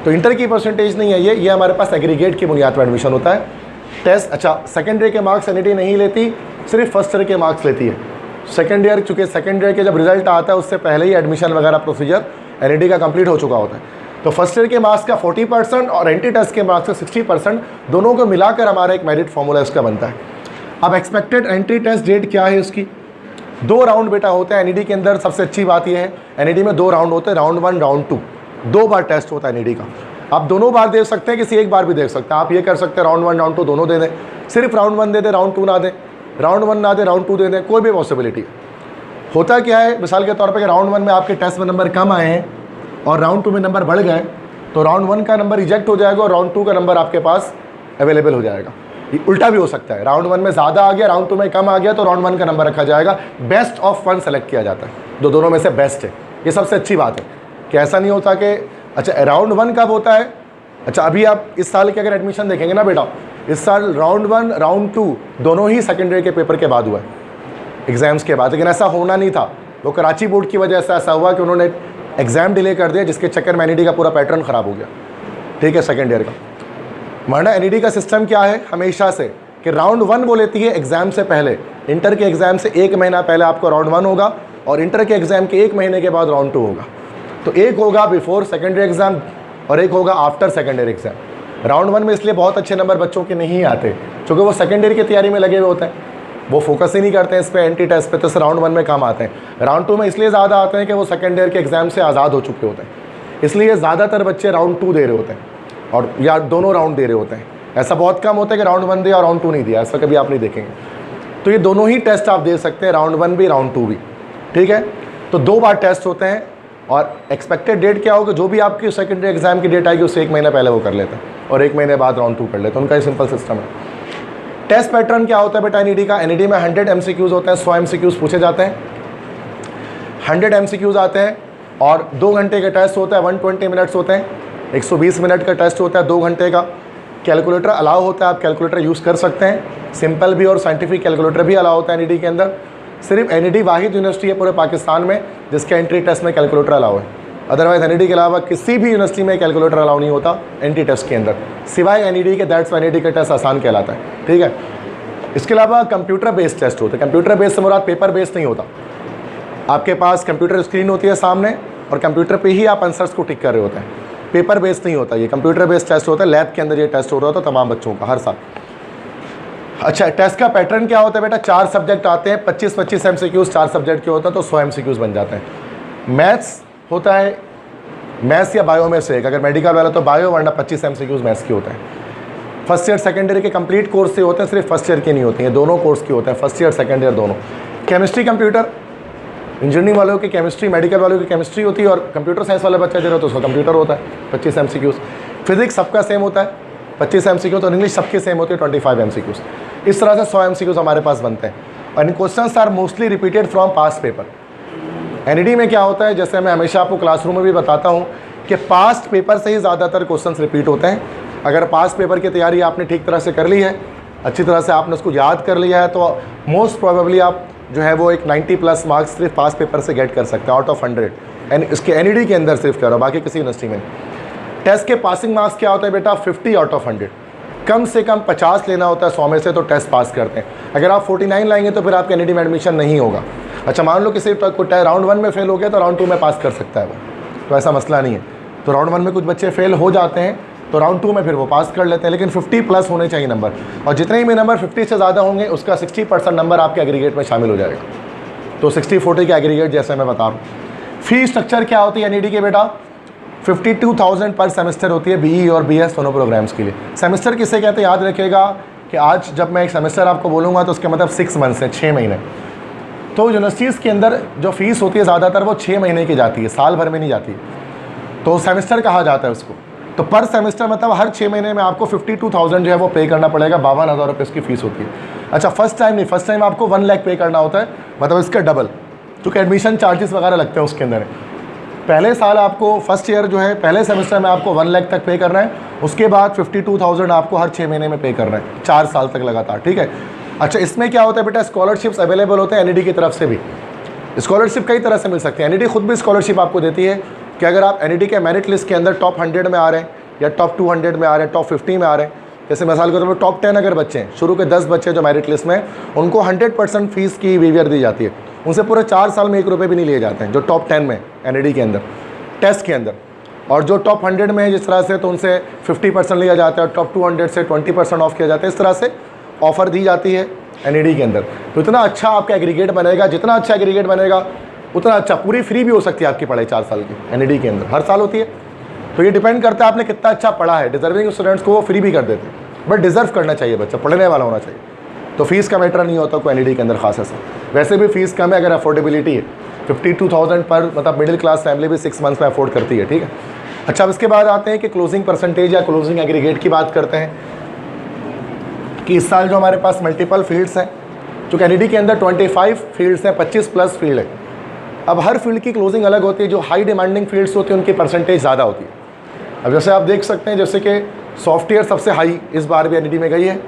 तो इंटर की परसेंटेज नहीं है ये हमारे पास एग्रीगेट की बुनियाद पर एडमिशन होता है। टेस्ट अच्छा सेकेंड ईयर के मार्क्स NED नहीं लेती, सिर्फ फर्स्ट ईयर के मार्क्स लेती है। सेकेंड ईयर, चूँकि सेकेंड ईयर के जब रिजल्ट आता है उससे पहले ही एडमिशन वगैरह प्रोसीजर NED का कंप्लीट हो चुका होता है। तो फर्स्ट ईयर के मार्क्स का 40% और एंट्री टेस्ट के मार्क्स का 60%, दोनों को मिलाकर हमारा एक मेरिट फॉर्मूला इसका बनता है। अब एक्सपेक्टेड एंट्री टेस्ट डेट क्या है उसकी? 2 राउंड बेटा होते हैं NED के अंदर। सबसे अच्छी बात यह है NED में 2 राउंड होते हैं, राउंड 1 राउंड 2, 2 बार टेस्ट होता है NED का। आप दोनों बार दे सकते हैं, किसी एक बार भी दे सकते हैं। आप ये कर सकते हैं राउंड 1 राउंड 2 दोनों दे दें, सिर्फ राउंड 1 दे दें, राउंड 2 ना दें, राउंड 1 ना दें, राउंड 2 दे दें, कोई भी पॉसिबिलिटी। होता क्या है, मिसाल के तौर पर राउंड 1 में आपके टेस्ट में नंबर कम आए हैं और राउंड 2 में नंबर बढ़ गए, तो राउंड 1 का नंबर रिजेक्ट हो जाएगा और राउंड 2 का नंबर आपके पास अवेलेबल हो जाएगा। ये उल्टा भी हो सकता है, राउंड 1 में ज़्यादा आ गया, राउंड 2 में कम आ गया, तो राउंड 1 का नंबर रखा जाएगा। बेस्ट ऑफ 1 सेलेक्ट किया जाता है, दोनों में से बेस्ट है। ये सबसे अच्छी बात है कि ऐसा नहीं होता कि अच्छा राउंड 1 कब होता है। अच्छा अभी आप इस साल के अगर एडमिशन देखेंगे ना बेटा, इस साल राउंड 1 राउंड 2 दोनों ही सेकेंड ईयर के पेपर के बाद हुआ है, एग्ज़ाम्स के बाद। लेकिन ऐसा होना नहीं था, वो कराची बोर्ड की वजह से ऐसा हुआ कि उन्होंने एग्ज़ाम डिले कर दिया, जिसके चक्कर में NED का पूरा पैटर्न ख़राब हो गया। ठीक है, सेकेंड ईयर का वरना NED का सिस्टम क्या है हमेशा से कि राउंड 1 वो लेती है एग्ज़ाम से पहले। इंटर के एग्ज़ाम से 1 महीना पहले आपको राउंड 1 होगा और इंटर के एग्ज़ाम के 1 महीने के बाद राउंड 2 होगा। तो एक होगा बिफोर सेकेंड ईयर एग्ज़ाम और एक होगा after second year exam. Round 1 में इसलिए बहुत अच्छे नंबर बच्चों के नहीं आते क्योंकि वो सेकेंड ईयर की तैयारी में लगे हुए होते हैं, वो फोकस ही नहीं करते हैं इस पर, एंट्री टेस्ट पे, तो राउंड 1 में कम आते हैं। राउंड 2 में इसलिए ज़्यादा आते हैं कि वो सेकेंड ईयर के एग्ज़ाम से आज़ाद हो चुके होते हैं, इसलिए ज़्यादातर बच्चे राउंड 2 दे रहे होते हैं और या दोनों राउंड दे रहे होते हैं। ऐसा बहुत कम होता है कि राउंड 1 दिया और राउंड 2 नहीं दिया, ऐसा कभी आप नहीं देखेंगे। तो ये दोनों ही टेस्ट आप दे सकते हैं, राउंड 1 भी राउंड 2 भी। ठीक है, तो 2 बार टेस्ट होते हैं और एक्सपेक्टेड डेट क्या होगा, जो भी आपकी सेकेंडरी एग्जाम की डेट आएगी उससे 1 महीना पहले वो कर लेते हैं और 1 महीने बाद राउंड 2 कर लेते हैं। उनका ये सिंपल सिस्टम है। टेस्ट पैटर्न क्या होता है बेटा NED का? NED में 100 MCQs होते हैं, 100 MCQs पूछे जाते हैं, 100 MCQs आते हैं और 2 घंटे का टेस्ट होता है, 120 मिनट्स होते हैं, 120 मिनट का टेस्ट होता है 2 घंटे का। कैलकुलेटर अलाउ होता है, आप कैलकुलेटर यूज़ कर सकते हैं, सिंपल भी और साइंटिफिक कैलकुलेटर भी अलाउ होता है NED के अंदर। सिर्फ NED वाहिद यूनिवर्सिटी है पूरे पाकिस्तान में जिसके एंट्री टेस्ट में कैलकुलेटर अलाउ है, अदरवाइज NED के अलावा किसी भी यूनिवर्सिटी में कैलकुलेटर अलाउ नहीं होता एंट्री टेस्ट के अंदर, सिवाय NED के। दैट्स NED का टेस्ट आसान कहलाता है। ठीक है, इसके अलावा कंप्यूटर बेस्ड टेस्ट होते हैं। कंप्यूटर बेस्ड से मुराद पेपर बेस्ड नहीं होता, आपके पास कंप्यूटर स्क्रीन होती है सामने और कंप्यूटर पे ही आप आंसर्स को टिक कर रहे होते हैं। पेपर बेस्ड नहीं होता, ये कंप्यूटर बेस्ड टेस्ट होता है। लैब के अंदर ये टेस्ट हो रहा होता है तमाम बच्चों का हर साल। अच्छा, टेस्ट का पैटर्न क्या होता है बेटा? 4 सब्जेक्ट आते हैं, 25-25 MCQs 4 सब्जेक्ट के होते हैं, तो 100 MCQs बन जाते हैं। मैथ्स होता है, मैथ्स या बायो में से एक, अगर मेडिकल वाला तो बायो, वरना 25 MCQs मैथ्स के होते हैं। फर्स्ट ईयर सेकेंड ईयर के कंप्लीट कोर्स से होते हैं, सिर्फ फर्स्ट ईयर के नहीं होते हैं, दोनों कोर्स के होते हैं, फर्स्ट ईयर सेकेंड ईयर दोनों। केमिस्ट्री कंप्यूटर, इंजीनियरिंग वालों की केमिस्ट्री, मेडिकल वालों की केमिस्ट्री होती है और कंप्यूटर साइंस वाले बच्चे दे रहे हो तो उसका कंप्यूटर होता है 25 MCQs। फिजिक्स सबका सेम होता है 25 MCQs और इंग्लिश सबके सेम होती है 25 MCQs। इस तरह से 100 MCQs हमारे पास बनते हैं और इन questions are mostly repeated from past paper. NED में क्या होता है, जैसे मैं हमेशा आपको क्लासरूम में भी बताता हूँ कि पास्ट पेपर से ही ज़्यादातर क्वेश्चंस रिपीट होते हैं। अगर पास्ट पेपर की तैयारी आपने ठीक तरह से कर ली है, अच्छी तरह से आपने उसको याद कर लिया है, तो मोस्ट प्रोबेबली आप जो है वो एक 90+ मार्क्स सिर्फ पास्ट पेपर से गेट कर सकते हैं आउट ऑफ 100। इसके NED के अंदर सिर्फ कह रहा हूँ, बाकी किसी यूनिवर्सिटी में। टेस्ट के पासिंग मार्क्स क्या होता है बेटा? 50 आउट ऑफ 100, कम से कम 50 लेना होता है 100 में से, तो टेस्ट पास करते हैं। अगर आप 49 लाएंगे तो फिर आपके NED में एडमिशन नहीं होगा। अच्छा, मान लो किसी राउंड 1 में फेल हो गया तो राउंड 2 में पास कर सकता है वो, तो ऐसा मसला नहीं है। तो राउंड 1 में कुछ बच्चे फेल हो जाते हैं तो राउंड 2 में फिर वो पास कर लेते हैं, लेकिन 50 प्लस होने चाहिए नंबर, और जितने भी नंबर 50 से ज़्यादा होंगे उसका 60% नंबर आपके एग्रीगेट में शामिल हो जाएगा। तो 60-40 के एग्रीगेट जैसे मैं बता रहा हूँ। फी स्ट्रक्चर क्या होती है NED के बेटा? 52,000 पर सेमेस्टर होती है BE और BS दोनों प्रोग्राम्स के लिए। सेमेस्टर किसे कहते हैं याद रखिएगा कि आज जब मैं एक सेमेस्टर आपको बोलूँगा तो उसके मतलब 6 मंथ्स है, 6 महीने। तो यूनिवर्सिटीज़ के अंदर जो फीस होती है ज़्यादातर वो 6 महीने की जाती है, साल भर में नहीं जाती, तो सेमेस्टर कहा जाता है उसको। तो पर सेमेस्टर मतलब हर 6 महीने में आपको 52,000 जो है वो पे करना पड़ेगा, 52,000 रुपये उसकी फ़ीस होती है। अच्छा, फर्स्ट टाइम नहीं, फर्स्ट टाइम आपको 1 लाख पे करना होता है, मतलब इसका डबल, क्योंकि एडमिशन चार्जेस वगैरह लगते हैं उसके अंदर। पहले साल आपको फर्स्ट ईयर जो है पहले सेमेस्टर में आपको 1 लाख तक पे करना है, उसके बाद 52,000 आपको हर 6 महीने में पे करना है, 4 साल तक लगातार, ठीक है। अच्छा, इसमें क्या होता है बेटा? स्कॉलरशिप्स अवेलेबल होते हैं NED की तरफ से भी। स्कॉलरशिप कई तरह से मिल सकती है, NED खुद भी स्कॉलरशिप आपको देती है कि अगर आप NED के मेरिट लिस्ट के अंदर टॉप 100 में आ रहे हैं या टॉप 200 में आ रहे हैं, टॉप 50 में आ रहे हैं, जैसे मिसाल के तौर पर टॉप 10 अगर बच्चे हैं, शुरू के 10 बच्चे जो मेरिट लिस्ट में, उनको 100% फीस की वेवियर दी जाती है, उनसे पूरे 4 साल में 1 रुपये भी नहीं लिए जाते हैं, जो टॉप 10 में NED के अंदर टेस्ट के अंदर। और जो टॉप 100 में है जिस तरह से, तो उनसे 50% लिया जाता है, और टॉप 200 से 20% ऑफ किया जाता है, इस तरह से ऑफ़र दी जाती है NED के अंदर। तो इतना अच्छा आपका एग्रीगेट बनेगा, जितना अच्छा एग्रीगेट बनेगा उतना अच्छा, पूरी फ्री भी हो सकती है आपकी पढ़ाई 4 साल की NED के अंदर, हर साल होती है। तो ये डिपेंड करता है आपने कितना अच्छा पढ़ा है। डिजर्विंग स्टूडेंट्स को वो फ्री भी कर देते हैं, बट डिज़र्व करना चाहिए, बच्चा पढ़ने वाला होना चाहिए। तो फीस का मैटर नहीं होता कोई NED के अंदर खास ऐसा। वैसे भी फीस कम है अगर अफोर्डेबिलिटी है, 52,000 पर, मतलब मिडिल क्लास फैमिली भी 6 मंथ्स में अफोर्ड करती है, ठीक है। अच्छा, अब इसके बाद आते हैं कि क्लोजिंग परसेंटेज या क्लोजिंग एग्रीगेट की बात करते हैं कि इस साल जो हमारे पास मल्टीपल फील्ड्स हैं, जो NED के अंदर 25 फील्ड्स हैं, 25 प्लस फील्ड है। अब हर फील्ड की क्लोजिंग अलग होती है, जो हाई डिमांडिंग फील्ड्स होती हैं उनकी परसेंटेज ज़्यादा होती है। अब जैसे आप देख सकते हैं, जैसे कि सॉफ्टवेयर सबसे हाई इस बार भी NED में गई है,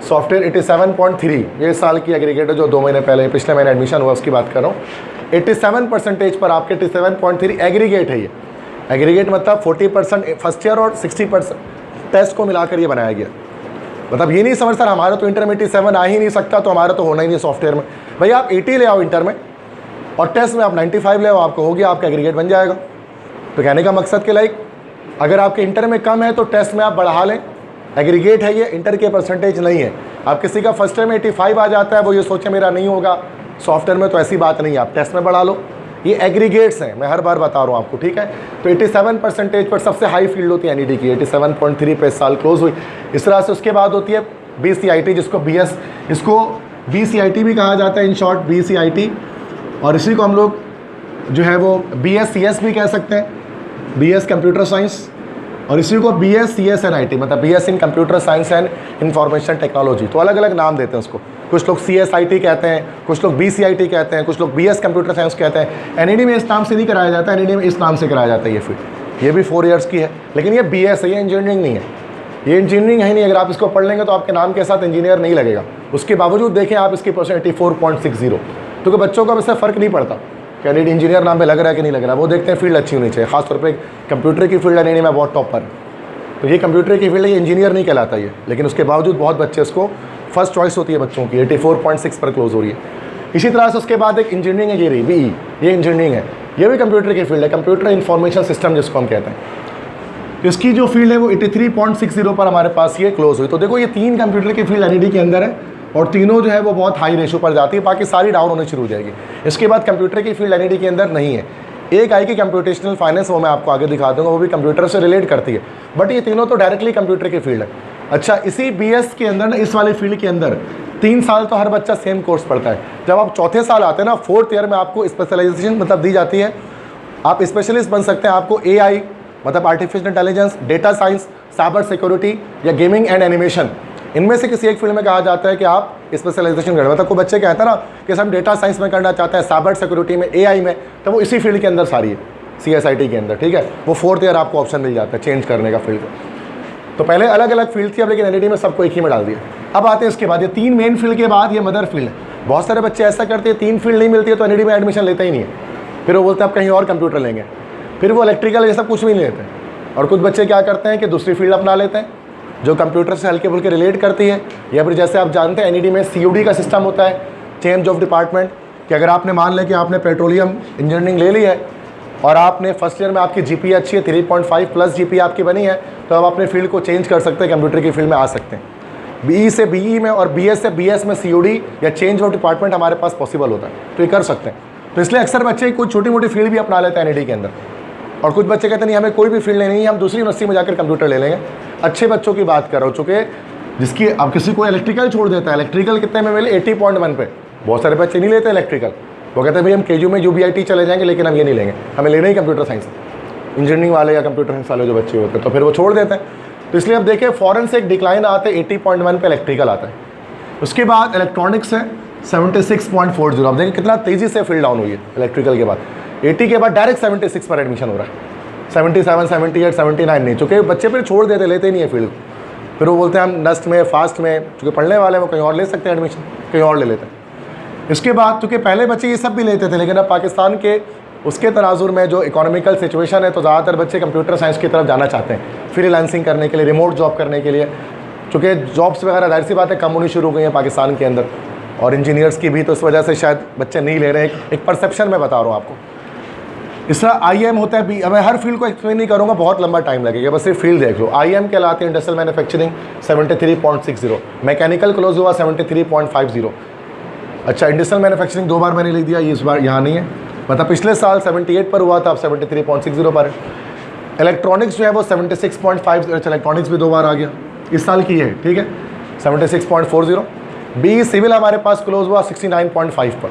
सॉफ्टवेयर 87.3, ये साल की एग्रीगेट है जो 2 महीने पहले पिछले महीने एडमिशन हुआ उसकी बात कर रहा हूँ। 87% पर आपके 87.3 एग्रीगेट है। ये एग्रीगेट मतलब 40% फर्स्ट ईयर और 60% टेस्ट को मिलाकर ये बनाया गया। मतलब ये नहीं समझ सर हमारा तो इंटर में 87 आ ही नहीं सकता, तो हमारा तो होना ही नहीं सॉफ्टवेयर में। भाई आप 80 ले आओ इंटर में और टेस्ट में आप 95 ले आओ, आपको हो गया, आपका एग्रीगेट बन जाएगा। तो कहने का मकसद के लाइक अगर आपके इंटर में कम है तो टेस्ट में आप बढ़ा लें, एग्रीगेट है ये, इंटर के परसेंटेज नहीं है। आप किसी का फर्स्ट ईयर में 85 आ जाता है, वो ये सोचे मेरा नहीं होगा सॉफ्टवेयर में, तो ऐसी बात नहीं है, आप टेस्ट में बढ़ा लो। ये एग्रीगेट्स हैं, मैं हर बार बता रहा हूँ आपको, ठीक है। तो 87% पर सबसे हाई फील्ड होती है NED की, 87.3 पे इस साल क्लोज हुई। इस तरह से उसके बाद होती है BCIT, जिसको BS, इसको BCIT भी कहा जाता है, इन शॉर्ट BCIT, और इसी को हम लोग जो है वो BSCS भी कह सकते हैं, BS कंप्यूटर साइंस, और इसी को BSCS/IT, मतलब BS in computer science and information technology. तो अलग अलग नाम देते हैं उसको, कुछ लोग CSIT कहते हैं, कुछ लोग BCIT कहते हैं, कुछ लोग BS कंप्यूटर साइंस कहते हैं। NED में इस नाम से नहीं कराया जाता, NED में इस नाम से कराया जाता है ये फील्ड। ये भी 4 इयर्स की है, लेकिन ये BS है, ये इंजीनियरिंग नहीं है, ये इंजीनियरिंग है नहीं। अगर आप इसको पढ़ लेंगे तो आपके नाम के साथ इंजीनियर नहीं लगेगा। उसके बावजूद देखें आप इसकी परसेंट 84.60, तो बच्चों का इससे फ़र्क नहीं पड़ता कि NED इंजीनियर नाम पे लग रहा है कि नहीं लग रहा है, वो देखते हैं फील्ड अच्छी होनी चाहिए। खासतौर पे कंप्यूटर की फील्ड NED में बहुत टॉप पर, तो ये कंप्यूटर की फील्ड है, ये इंजीनियर नहीं कहलाता ये, लेकिन उसके बावजूद बहुत बच्चे इसको फर्स्ट चॉइस होती है बच्चों की, 84.6 पर क्लोज हो रही है। इसी तरह से उसके बाद एक इंजीनियरिंग है, ये रही BE, ये इंजीनियरिंग है, ये भी कंप्यूटर की फील्ड है, कंप्यूटर इंफॉर्मेशन सिस्टम जिसको हम कहते हैं। तो इसकी जो फील्ड है वो 83.60 पर हमारे पास ये क्लोज हुई। तो देखो ये 3 कंप्यूटर की फील्ड NED के अंदर है, और तीनों जो है वो बहुत हाई रेशो पर जाती है, बाकी सारी डाउन होनी शुरू हो जाएगी। इसके बाद कंप्यूटर की फील्ड NED के अंदर नहीं है। एक आएगी कंप्यूटेशनल फाइनेंस, वो मैं आपको आगे दिखा दूंगा, वो भी कंप्यूटर से रिलेट करती है, बट ये तीनों तो डायरेक्टली कंप्यूटर की फील्ड है। अच्छा, इसी BS के अंदर ना, इस वाली फील्ड के अंदर 3 साल तो हर बच्चा सेम कोर्स पढ़ता है। जब आप चौथे साल आते हैं ना, 4th ईयर में आपको स्पेशलाइजेशन मतलब दी जाती है, आप स्पेशलिस्ट बन सकते हैं। आपको AI मतलब artificial intelligence, data science, cyber security या गेमिंग एंड एनिमेशन, इनमें से किसी एक फील्ड में कहा जाता है कि आप स्पेशलाइजेशन करें। मतलब कोई बच्चे कहते हैं ना कि हम डेटा साइंस में करना चाहते हैं, साइबर सिक्योरिटी में, AI में, तो वो इसी फील्ड के अंदर सारी है, CSIT के अंदर, ठीक है। वो 4th ईयर आपको ऑप्शन मिल जाता है चेंज करने का फील्ड। तो पहले अलग अलग फील्ड थी, अब लेकिन NED में सबको एक ही में डाल दिया। अब आते हैं इसके बाद, ये 3 मेन फील्ड के बाद ये मदर फील्ड है। बहुत सारे बच्चे ऐसा करते हैं 3 फील्ड नहीं मिलती है तो NED में एडमिशन लेते ही नहीं है, फिर वो बोलते हैं आप कहीं और कंप्यूटर लेंगे, फिर वो इलेक्ट्रिकल ये सब कुछ भी नहीं लेते। और कुछ बच्चे क्या करते हैं कि दूसरी फील्ड अपना लेते हैं जो कंप्यूटर से हल्के फुल्के रिलेट करती है, या फिर जैसे आप जानते हैं NED में COD का सिस्टम होता है, चेंज ऑफ डिपार्टमेंट, कि अगर आपने मान लें कि आपने पेट्रोलियम इंजीनियरिंग ले ली है और आपने फर्स्ट ईयर में आपकी GPA अच्छी है, 3.5 प्लस GPA आपकी बनी है, तो आप अपने फील्ड को चेंज कर सकते हैं, कंप्यूटर की फील्ड में आ सकते हैं। BE से BE में और BS से BS में COD या चेंज ऑफ डिपार्टमेंट हमारे पास पॉसिबल होता है, तो ये कर सकते हैं। तो इसलिए अक्सर बच्चे कोई छोटी मोटी फील्ड भी अपना लेते हैं NED के अंदर। और कुछ बच्चे कहते नहीं हमें कोई भी फील्ड नहीं है, हम दूसरी यूनिवर्सिटी में जाकर कंप्यूटर ले लेंगे। अच्छे बच्चों की बात कर रहा हूँ, चूँकि जिसकी अब किसी को इलेक्ट्रिकल छोड़ देता है, इलेक्ट्रिकल कितने में मिले 80.1 पे, बहुत सारे बच्चे नहीं लेते इलेक्ट्रिकल, वो कहते हैं भाई हम KU में UBIT चले जाएंगे लेकिन हम ये नहीं लेंगे, हमें लेना ही कंप्यूटर साइंस, इंजीनियरिंग वाले या कंप्यूटर साइंस वाले जो बच्चे होते हैं, तो फिर वो छोड़ देते हैं। तो इसलिए अब देखिए फॉरेन से एक डिक्लाइन आता है, 80.1 पे इलेक्ट्रिकल आता है। उसके बाद इलेक्ट्रॉनिक्स है 76.40। अब देखिए कितना तेज़ी से फील्ड डाउन हुई है इलेक्ट्रिकल के बाद, 80 के बाद डायरेक्ट 76 पर एडमिशन हो रहा है, 77, 78, 79 नहीं, चूँकि बच्चे फिर छोड़ देते, लेते नहीं है फील्ड। फिर वो बोलते हैं हम नस्ट में, फास्ट में, चूँकि पढ़ने वाले वो कहीं और ले सकते हैं एडमिशन, कहीं और ले लेते हैं। इसके बाद चूँकि पहले बच्चे ये सब भी लेते थे, लेकिन अब पाकिस्तान के उसके तनाजुर में जो इकोनॉमिकल सिचुएशन है, तो ज़्यादातर बच्चे कंप्यूटर साइंस की तरफ जाना चाहते हैं, फ्रीलांसिंग करने के लिए, रिमोट जॉब करने के लिए, चूँकि जॉब्स वगैरह जाहिर सी बात है कम होनी शुरू हो गई हैं पाकिस्तान के अंदर, और इंजीनियर्स की भी, तो इस वजह से शायद बच्चे नहीं ले रहे हैं। एक परसेप्शन मैं बता रहा हूँ आपको। इस तरह IM होता है, मैं हर फील्ड को एक्सप्लेन नहीं करूँगा, बहुत लंबा टाइम लगेगा, बस सिर्फ फील्ड देख लो। IM कहलाते हैं इंडस्ट्रियल मैन्युफैक्चरिंग 73.60, मैकेनिकल क्लोज हुआ 73.50। अच्छा, इंडस्ट्रियल मैन्युफैक्चरिंग 2 बार मैंने लिख दिया, ये इस बार यहाँ नहीं है, मतलब पिछले साल 78 पर हुआ था, अब 73.60 पर है। इलेक्ट्रॉनिक्स जो है वो 76.5, अच्छा इलेक्ट्रॉनिक्स भी 2 बार आ गया, इस साल की है, ठीक है, 76.40। BE सिविल हमारे पास क्लोज हुआ 69.5 पर,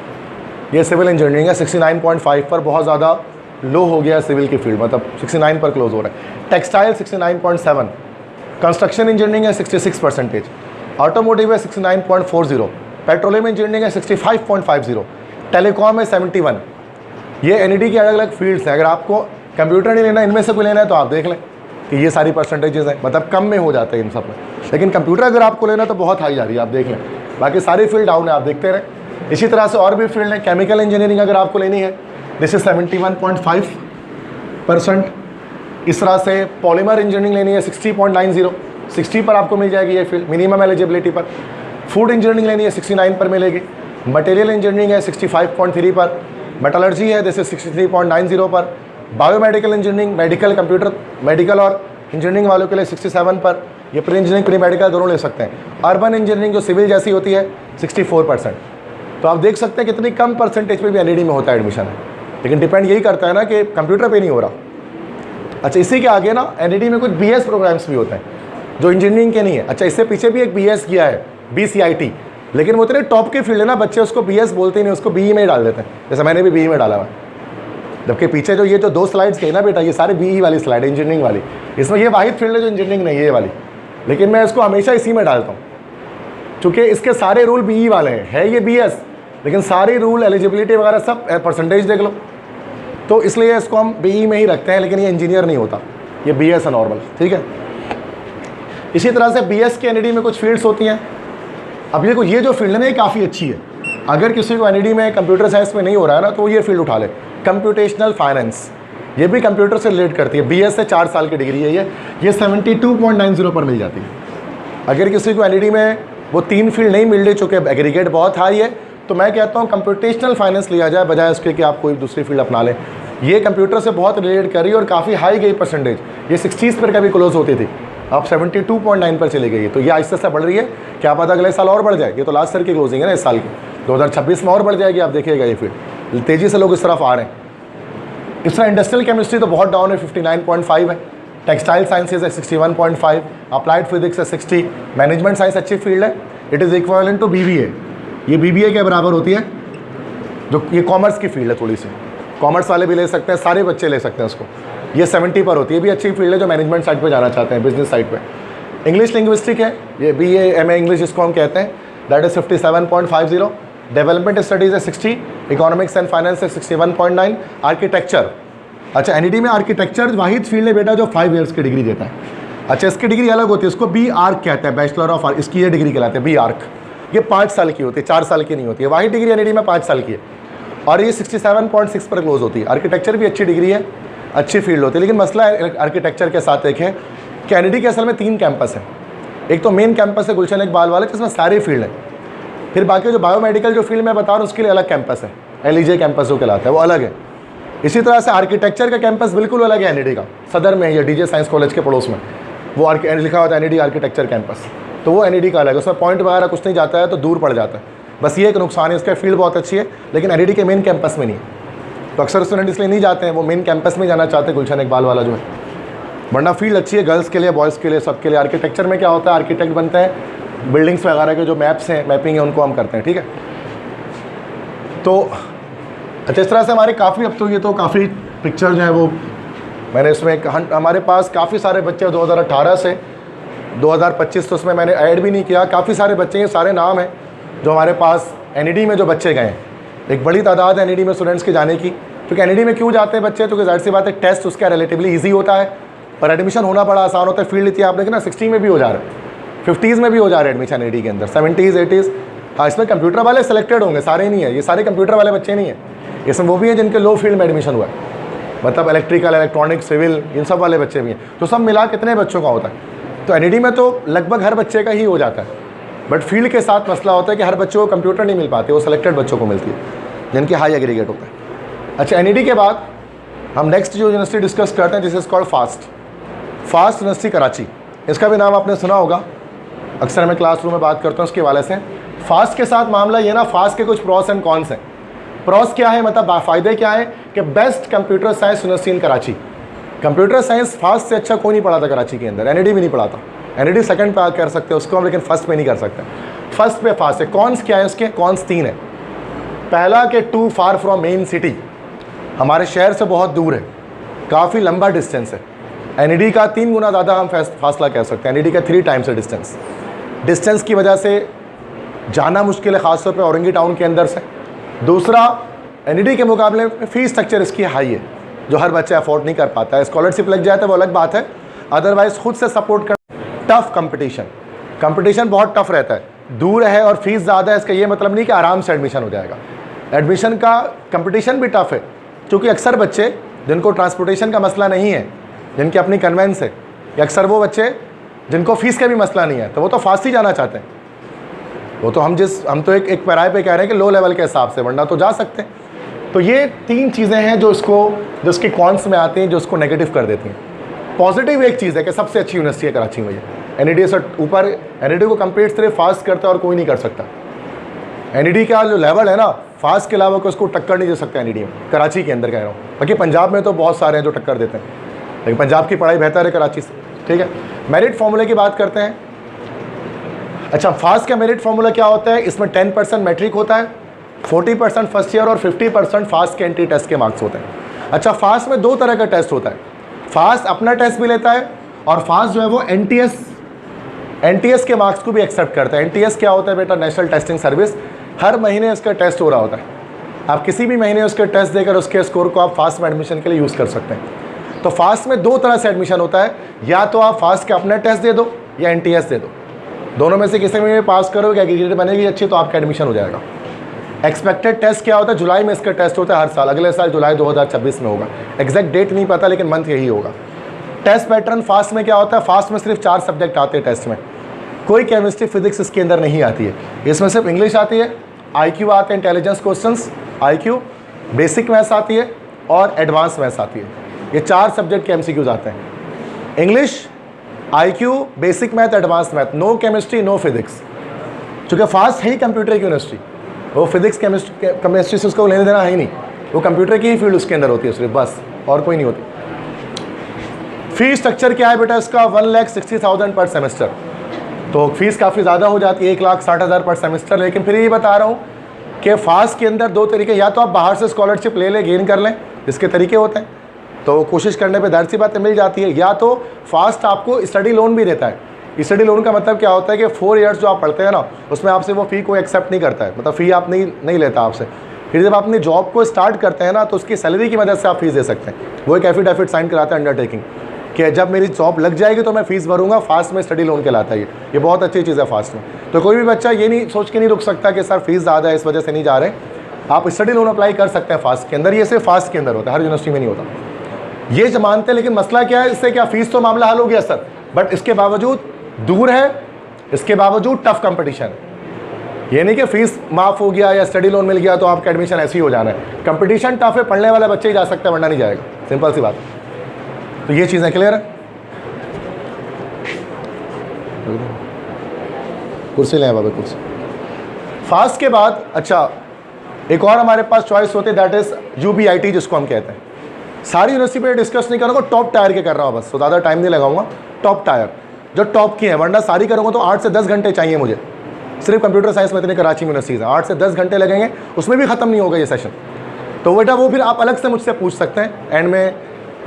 ये सिविल इंजीनियरिंग है, 69.5 पर बहुत ज़्यादा लो हो गया सिविल की फील्ड, मतलब 69 पर क्लोज हो रहा है। टेक्सटाइल 69.7, कंस्ट्रक्शन इंजीनियरिंग है 66%, ऑटोमोटिव है 69.40, पेट्रोलियम इंजीनियरिंग है 65.50, टेलीकॉम है 71। ये NED की अलग अलग फील्ड्स हैं। अगर आपको कंप्यूटर नहीं लेना, इनमें से कोई लेना है तो आप देख लें कि ये सारी परसेंटेजेस हैं, मतलब कम में हो जाते हैं इन सब में। लेकिन कंप्यूटर अगर आपको लेना तो बहुत हाई जा रही है, आप देख लें, बाकी सारी फील्ड डाउन है, आप देखते रहें। इसी तरह से और भी फील्ड है, केमिकल इंजीनियरिंग अगर आपको लेनी है, दिस इज 71.5%। इस तरह से पॉलीमर इंजीनियरिंग लेनी है 60.90, 60 पर आपको मिल जाएगी ये फील्ड मिनिमम एलिजिबिलिटी पर। फूड इंजीनियरिंग लेनी है 69 पर मिलेगी। मटेरियल इंजीनियरिंग है 65.3 पर। मेटलर्जी है जैसे 63.90 पर। Biomedical engineering, medical computer, medical और इंजीनियरिंग वालों के लिए 67 पर। ये प्री इंजीनियरिंग प्री मेडिकल दोनों ले सकते हैं। अर्बन इंजीनियरिंग जो सिविल जैसी होती है 64%। तो आप देख सकते हैं कितनी कम परसेंटेज पे भी NED में होता है एडमिशन है, लेकिन डिपेंड यही करता है ना कि कंप्यूटर पे नहीं हो रहा। अच्छा, इसी के आगे ना NED में कुछ BS प्रोग्राम्स भी होते हैं जो इंजीनियरिंग के नहीं है। अच्छा, इससे पीछे भी एक BS किया है, BCIT, लेकिन वो इतने टॉप के फील्ड है ना, बच्चे उसको BS बोलते ही नहीं, उसको BE में ही डाल देते हैं, जैसे मैंने भी BE में डाला हुआ। जबकि पीछे जो ये जो 2 स्लाइड्स कही ना बेटा, ये सारे BE वाली स्लाइड, इंजीनियरिंग वाली, इसमें ये वाहिद फील्ड है जो इंजीनियरिंग नहीं है ये वाली, लेकिन मैं इसको हमेशा इसी में डालता हूँ क्योंकि इसके सारे रूल BE वाले हैं। है ये BS, लेकिन सारी रूल एलिजिबिलिटी वगैरह सब परसेंटेज देख लो, तो इसलिए इसको हम BE में ही रखते हैं, लेकिन ये इंजीनियर नहीं होता, ये BS है नॉर्मल, ठीक है। इसी तरह से BS के NED में कुछ फील्ड्स होती हैं। अब ये जो फील्ड है ना, ये काफ़ी अच्छी है। अगर किसी को NED में कंप्यूटर साइंस में नहीं हो रहा है ना, तो ये फील्ड उठा ले, कंप्यूटेशनल फाइनेंस, ये भी कंप्यूटर से रिलेट करती है। BS से 4 साल की डिग्री है ये 72.90 पर मिल जाती है। अगर किसी को NED में वो 3 फील्ड नहीं मिल रही, चूँकि एग्रीगेट बहुत हाई है, तो मैं कहता हूँ कंप्यूटेशनल फाइनेंस लिया जाए बजाय उसके कि आप कोई दूसरी फील्ड अपना लें। ये कंप्यूटर से बहुत रिलेट कर रही है और काफ़ी हाई गई परसेंटेज, ये 60s पर कभी क्लोज होती थी, अब 72.9 पर चली गई है। तो ये आहिस्ते से बढ़ रही है, क्या पता अगले साल और बढ़ जाए। ये तो लास्ट ईयर की क्लोजिंग है ना, इस साल की, 2026 में और बढ़ जाएगी, आप देखिएगा ये फील्ड तेज़ी से लोग इस तरफ आ रहे हैं। इस तरह इंडस्ट्रियल केमिस्ट्री तो बहुत डाउन है, 59.5 है। टेक्सटाइल साइंसेज है 61.5, अप्लाइड फिजिक्स है 60। मैनेजमेंट साइंस अच्छी फील्ड है, it is equivalent to BBA। ये BBA के बराबर होती है, जो ये कॉमर्स की फील्ड है थोड़ी सी, कॉमर्स वाले भी ले सकते हैं, सारे बच्चे ले सकते हैं उसको। ये 70 पर होती है, भी अच्छी फील्ड है जो मैनेजमेंट साइड पे जाना चाहते हैं, बिजनेस साइड पे। इंग्लिश लिंग्विस्टिक है, ये BA MA इंग्लिश इसको हम कहते हैं, दैट इज़ 57.50। डेवलपमेंट स्टडीज़ है 60, इकोनॉमिक्स एंड फाइनेंस है 61.9। आर्किटेक्चर, अच्छा NED में आर्किटेक्चर वाहिद फील्ड है बेटा जो 5 ईयर्स की डिग्री देता है। अच्छा, इसकी डिग्री अलग होती है, इसको BArch कहते हैं, बैचलर ऑफ आर्ट, इसकी ये डिग्री कहलाते हैं BArch। ये 5 साल की होती है, 4 साल की नहीं होती है। वाहिद डिग्री NED में 5 साल की है। और ये 67.6 पर क्लोज होती है। आर्किटेक्चर भी अच्छी डिग्री है, अच्छी फील्ड होती है, लेकिन मसला आर्किटेक्चर के साथ एक है कि एनईडी के असल में 3 कैंपस हैं। एक तो मेन कैंपस है गुलशन इकबाल वाला जिसमें सारी फील्ड है, फिर बाकी जो बायोमेडिकल जो फील्ड मैं बता रहा हूँ उसके लिए अलग कैंपस है, एलईजे कैंपस जो कहलाता है वो अलग है। इसी तरह से आर्किटेक्चर का कैंपस बिल्कुल अलग है एनईडी का, सदर में या डीजे साइंस कॉलेज के पड़ोस में वो लिखा होता है एनईडी आर्किटेक्चर कैंपस, तो वो एनईडी का अलग है, उसमें पॉइंट वगैरह कुछ नहीं जाता है तो दूर पड़ जाता है। बस ये एक नुकसान है, इसका फील्ड बहुत अच्छी है लेकिन एनईडी के मेन कैंपस में नहीं है, तो अक्सर स्टूडेंट इसलिए नहीं जाते हैं, वो मेन कैंपस में जाना चाहते हैं गुलशन इकबाल वाला जो है, वरना फील्ड अच्छी है गर्ल्स के लिए, बॉयज़ के लिए, सबके लिए। आर्किटेक्चर में क्या होता है, आर्किटेक्ट बनते हैं, बिल्डिंग्स वगैरह के जो मैप्स हैं, मैपिंग है, उनको हम करते हैं, ठीक है। तो अच्छा, इस तरह से हमारे काफ़ी, अब तो ये तो काफ़ी पिक्चर जो है वो मैंने इसमें हमारे पास काफ़ी सारे बच्चे 2018 से 2025 तो उसमें मैंने ऐड भी नहीं किया, काफ़ी सारे बच्चे, ये सारे नाम हैं जो हमारे पास एनईडी में जो बच्चे गए हैं। एक बड़ी तादाद है एनईडी में स्टूडेंट्स के जाने की, क्योंकि एनईडी में क्यों जाते हैं बच्चे, तो जाहिर सी बात है टेस्ट उसका रिलेटिवली ईजी होता है और एडमिशन होना बड़ा आसान होता है। फील्ड इतनी आप देखना 60 में भी हो जा रहा है, 50s में भी हो जा रहा है एडमिशन एनईडी के अंदर, 70s 80s। हाँ, इसमें कंप्यूटर वाले सेलेक्टेड होंगे, सारे नहीं है, ये सारे कंप्यूटर वाले बच्चे नहीं हैं, इसमें वो भी हैं जिनके लो फील्ड में एडमिशन हुआ है, मतलब इलेक्ट्रिकल, इलेक्ट्रॉनिक, सिविल, इन सब वाले बच्चे भी हैं, तो सब मिला कितने बच्चों का होता है। तो एनईडी में तो लगभग हर बच्चे का ही हो जाता है, बट फील्ड के साथ मसला होता है कि हर बच्चों को कंप्यूटर नहीं मिल पाते, वो सेलेक्टेड बच्चों को मिलती है जिनकी हाई एग्रीगेट होता है। अच्छा, एनईडी के बाद हम नेक्स्ट जो यूनिवर्सिटी डिस्कस करते हैं this is called fast university Karachi. इसका भी नाम आपने सुना होगा, अक्सर मैं क्लासरूम में बात करता हूँ उसके वाले से। फास्ट के साथ मामला ये ना, फास्ट के कुछ प्रॉस एंड कॉन्स हैं। प्रॉस क्या है, मतलब फ़ायदे क्या है कि बेस्ट कंप्यूटर साइंस यूनिवर्सिटी इन कराची। कंप्यूटर साइंस फास्ट से अच्छा कोई नहीं पढ़ाता कराची के अंदर, एनईडी भी नहीं पढ़ाता। एनईडी सेकंड पे कर सकते हैं उसको हम, लेकिन फर्स्ट पे नहीं कर सकते। फर्स्ट पे फास्ट है। कॉन्स क्या है उसके, कॉन्स 3 है। पहला कि too far from main city, हमारे शहर से बहुत दूर है, काफ़ी लंबा डिस्टेंस है। एनईडी का 3 गुना ज़्यादा हम फासला कह सकते हैं, एनईडी का 3 टाइम्स है डिस्टेंस। डिस्टेंस की वजह से जाना मुश्किल है, ख़ासतौर पे औरंगी टाउन के अंदर से। दूसरा, एनईडी के मुकाबले में फ़ीस स्ट्रक्चर इसकी हाई है, जो हर बच्चा अफोर्ड नहीं कर पाता है। स्कॉलरशिप लग जाए तो वो अलग बात है, अदरवाइज़ खुद से सपोर्ट कर। टफ़ कंपटीशन बहुत टफ रहता है, दूर है और फीस ज़्यादा है, इसका ये मतलब नहीं कि आराम से एडमिशन हो जाएगा। एडमिशन का कंपटीशन भी टफ है, क्योंकि अक्सर बच्चे जिनको ट्रांसपोर्टेशन का मसला नहीं है, जिनकी अपनी कन्वेंस है, या अक्सर वो बच्चे जिनको फ़ीस का भी मसला नहीं है, तो वो तो फास्ट ही जाना चाहते हैं। वो तो हम तो एक पैराए पे कह रहे हैं कि लो लेवल के हिसाब से, वरना तो जा सकते हैं। तो ये 3 चीज़ें हैं जो इसके कॉन्स में आती हैं, जो उसको नेगेटिव कर देती हैं। पॉजिटिव एक चीज़ है कि सबसे अच्छी यूनिवर्सिटी है कराची में, ये एनईडी से ऊपर, एनईडी को कंपेयर सिर्फ फास्ट करता है और कोई नहीं कर सकता। एनईडी का जो लेवल है ना, फास्ट के अलावा कोई उसको टक्कर नहीं दे सकता एनईडी में, कराची के अंदर कह रहा हूँ। बाकी पंजाब में तो बहुत सारे हैं जो टक्कर देते हैं, लेकिन पंजाब की पढ़ाई बेहतर है कराची से, ठीक है। मेरिट फार्मूले की बात करते हैं। अच्छा, फास्ट का मेरिट फार्मूला क्या होता है, इसमें 10% मैट्रिक होता है, 40% फर्स्ट ईयर और 50% फास्ट के एंट्री टेस्ट के मार्क्स होते हैं। अच्छा, फास्ट में 2 तरह का टेस्ट होता है, फास्ट अपना टेस्ट भी लेता है और फास्ट जो है वो एनटीएस के मार्क्स को भी एक्सेप्ट करता है। एनटीएस क्या होता है बेटा, नेशनल टेस्टिंग सर्विस, हर महीने इसका टेस्ट हो रहा होता है। आप किसी भी महीने उसके टेस्ट देकर उसके स्कोर को आप फास्ट में एडमिशन के लिए यूज़ कर सकते हैं। तो फास्ट में 2 तरह से एडमिशन होता है, या तो आप फास्ट का अपना टेस्ट दे दो या एनटीएस दे दो, दोनों में से किसी में पास करोगे, एग्रीगेट बनेगी अच्छी, तो आपका एडमिशन हो जाएगा। एक्सपेक्टेड टेस्ट क्या होता है, जुलाई में इसका टेस्ट होता है हर साल, अगले साल जुलाई 2026 में होगा, एग्जैक्ट डेट नहीं पता लेकिन मंथ यही होगा। टेस्ट पैटर्न फास्ट में क्या होता है, फास्ट में सिर्फ 4 सब्जेक्ट आते हैं टेस्ट में, कोई केमिस्ट्री फिजिक्स इसके अंदर नहीं आती है, इसमें सिर्फ इंग्लिश आती है, आईक्यू आते हैं, intelligence questions IQ, basic maths आती है और एडवांस मैथ्स आती है। ये 4 सब्जेक्ट के एमसीक्यूज आते हैं, English, IQ, basic math, advance math, no chemistry no physics. चूँकि फास्ट है ही कंप्यूटर की यूनिवर्सिटी, वो फिजिक्स केमिस्ट्री से उसको लेने देना है ही नहीं, वो कंप्यूटर की ही फील्ड उसके अंदर होती है सिर्फ, बस और कोई नहीं होती। फीस स्ट्रक्चर क्या है बेटा इसका, 1,60,000 पर सेमेस्टर, तो फीस काफ़ी ज़्यादा हो जाती है, 1,60,000 पर सेमेस्टर। लेकिन फिर ये बता रहा हूँ कि फास्ट के अंदर 2 तरीके, या तो आप बाहर से स्कॉलरशिप ले लें, गेन कर लें, इसके तरीके होते हैं, तो कोशिश करने पे दर सी बातें मिल जाती है, या तो फास्ट आपको स्टडी लोन भी देता है। स्टडी लोन का मतलब क्या होता है कि 4 ईयर्स जो आप पढ़ते हैं ना, उसमें आपसे वो फ़ी को एक्सेप्ट नहीं करता है, मतलब फ़ी आप नहीं लेता आपसे। फिर जब आप अपनी जॉब को स्टार्ट करते हैं ना, तो उसकी सैलरी की मदद से आप फीस दे सकते हैं। वो एक एफिडेविट साइन कराता है अंडरटेकिंग कि जब मेरी जॉब लग जाएगी तो मैं फ़ीस भरूंगा, फास्ट में स्टडी लोन कहलाता है ये बहुत अच्छी चीज़ है फास्ट में। तो कोई भी बच्चा ये नहीं सोच के नहीं रुक सकता कि सर फीस ज़्यादा है इस वजह से नहीं जा रहे, आप स्टडी लोन अप्लाई कर सकते हैं फास्ट के अंदर, ये सिर्फ फास्ट के अंदर होता है, हर यूनिवर्सिटी में नहीं होता, ये मानते हैं। लेकिन मसला क्या है इससे, क्या फीस तो मामला हल हो गया सर, बट इसके बावजूद दूर है, इसके बावजूद टफ कंपटीशन है। ये नहीं कि फीस माफ़ हो गया या स्टडी लोन मिल गया तो आपका एडमिशन ऐसे ही हो जाना है। कंपटीशन टफ है, पढ़ने वाले बच्चे ही जा सकते हैं, वरना नहीं जाएगा, सिंपल सी बात। तो ये चीज़ें क्लियर है। कुर्सी ले बाबा, कुर्सी। फास्ट के बाद अच्छा एक और हमारे पास चॉइस होती है, दैट इज UBIT जिसको हम कहते हैं। सारी यूनिवर्सिटी पर डिस्कस नहीं करूँगा, टॉप टायर के कर रहा हूँ बस, तो ज़्यादा टाइम नहीं लगाऊंगा। टॉप टायर जो टॉप की है, वरना सारी करूँगा तो 8 से 10 घंटे चाहिए मुझे। सिर्फ कंप्यूटर साइंस में इतने कराची यूनिवर्सिटीज़ है, 8 से 10 घंटे लगेंगे, उसमें भी ख़त्म नहीं होगा ये सेशन। तो बेटा वो फिर आप अलग से मुझसे पूछ सकते हैं एंड में,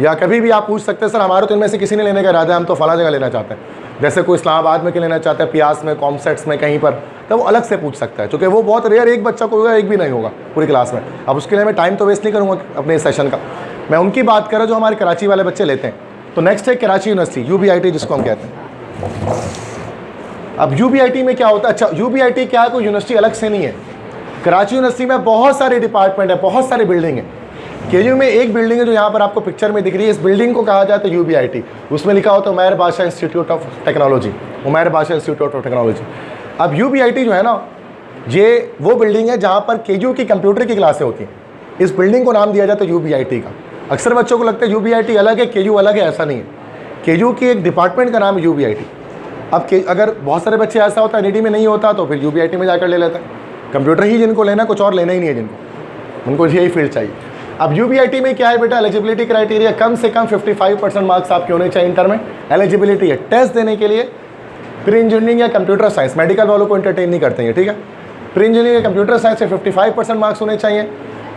या कभी भी आप पूछ सकते हैं सर हमारे तो इनमें से किसी ने लेने का इरादा है, हम तो फला जगह लेना चाहते हैं। जैसे कोई इस्लामाबाद में लेना चाहता है, पियास में, कॉमसेट्स में, कहीं पर, तो वो अलग से पूछ सकता है, क्योंकि वो बहुत रेयर एक बच्चा को होगा, एक भी नहीं होगा पूरी क्लास में। अब उसके लिए मैं टाइम तो वेस्ट नहीं करूँगा अपने सेशन का। मैं उनकी बात कर रहा हूँ जो हमारे कराची वाले बच्चे लेते हैं। तो नेक्स्ट है कराची यूनिवर्सिटी, UBIT जिसको हम कहते हैं। अब UBIT में क्या होता है, अच्छा UBIT क्या है, कोई यूनिवर्सिटी अलग से नहीं है। कराची यूनिवर्सिटी में बहुत सारे डिपार्टमेंट है, बहुत सारी बिल्डिंग है। KU में एक बिल्डिंग है जो यहाँ पर आपको पिक्चर में दिख रही है, इस बिल्डिंग को कहा जाता है UBIT। उसमें लिखा होता है उमैर बादशाह इंस्टीट्यूट ऑफ टेक्नोलॉजी, उमैर बादशाह इंस्टीट्यूट ऑफ टेक्नोलॉजी। अब UBIT जो है ना, ये वो बिल्डिंग है जहाँ पर KU की कंप्यूटर की क्लासें होती हैं। इस बिल्डिंग को नाम दिया जाता है UBIT का। अक्सर बच्चों को लगता है UBIT अलग है, KU अलग है, ऐसा नहीं है। KU की एक डिपार्टमेंट का नाम है UBIT। अब अगर बहुत सारे बच्चे ऐसा होता है NID में नहीं होता तो फिर UBIT में जाकर ले लेते हैं। कंप्यूटर ही जिनको लेना, कुछ और लेना ही नहीं है जिनको, उनको यही फील्ड चाहिए। अब UBIT में क्या है बेटा, एलिजिबिलिटी क्राइटेरिया कम से कम 55% मार्क्स आपके होने चाहिए इंटर में। एलिजिबिलिटी है टेस्ट देने के लिए प्री इंजीनियरिंग या कंप्यूटर साइंस, मेडिकल वालों को एंटरटेन नहीं करते हैं, ठीक है। प्री इंजीनियरिंग या कंप्यूटर साइंस से 55% मार्क्स होने चाहिए।